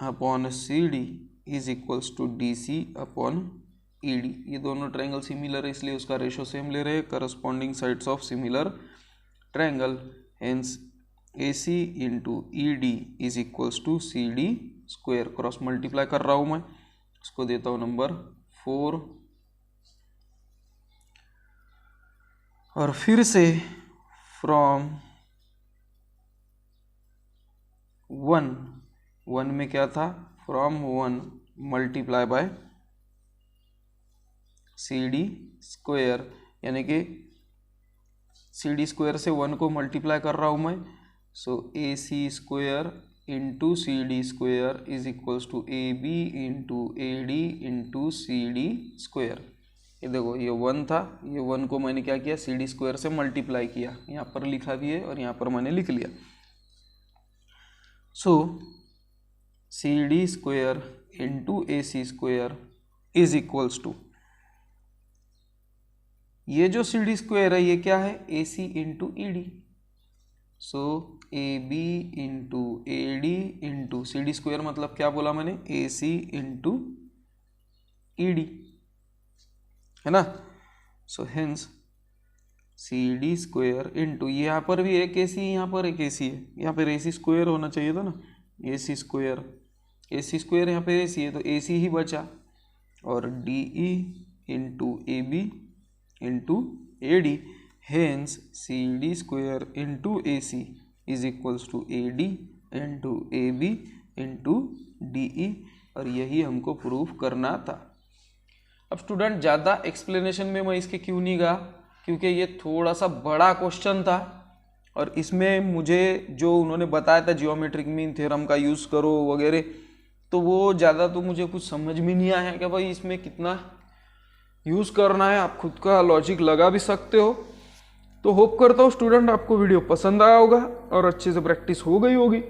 Speaker 1: upon CD is equals to DC upon ED। ये दोनों ट्रायंगल सिमिलर है इसलिए उसका रेशो सेम ले रहे हैं, corresponding sides of similar triangle, hence AC into ED is equals to CD square. Cross multiply कर रहा हूँ मैं, इसको देता हूँ नंबर 4। और फिर से फ्रॉम 1 में क्या था, from 1 multiply by CD square, यानी कि CD स्क्वायर से 1 को मल्टीप्लाई कर रहा हूँ मैं। So AC square into CD square is equals to AB into AD into CD square. ये देखो ये 1 था, ये 1 को मैंने क्या किया CD स्क्वायर से मल्टीप्लाई किया, यहाँ पर लिखा भी है और यहाँ पर मैंने लिख लिया। So CD square into AC square is equals to, ये जो CD स्क्वायर है ये क्या है AC into ED। So AB into AD into CD square मतलब क्या बोला मैंने AC इंटू ED, है ना। So hence CD square into, यहाँ पर भी एक AC यहाँ पर एक AC है, यहाँ पर AC स्क्वायर होना चाहिए था ना, AC स्क्वायर यहाँ पे AC है तो AC ही बचा। और DE into AB into AD, hence CD square into AC is equals to AD into AB into DE, और यही हमको प्रूफ करना था। अब स्टूडेंट ज़्यादा एक्सप्लेनेशन में मैं इसके क्यों नहीं गया, क्योंकि ये थोड़ा सा बड़ा क्वेश्चन था और इसमें मुझे जो उन्होंने बताया था जियोमेट्रिक मीन थ्योरम का यूज़ करो वगैरह, तो वो ज़्यादा तो मुझे कुछ समझ में नहीं आया कि भाई इसमें कितना यूज़ करना है। आप खुद का लॉजिक लगा भी सकते हो। तो होप करता हूँ स्टूडेंट आपको वीडियो पसंद आया होगा और अच्छे से प्रैक्टिस हो गई होगी।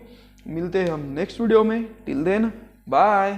Speaker 1: मिलते हैं हम नेक्स्ट वीडियो में, टिल देन बाय।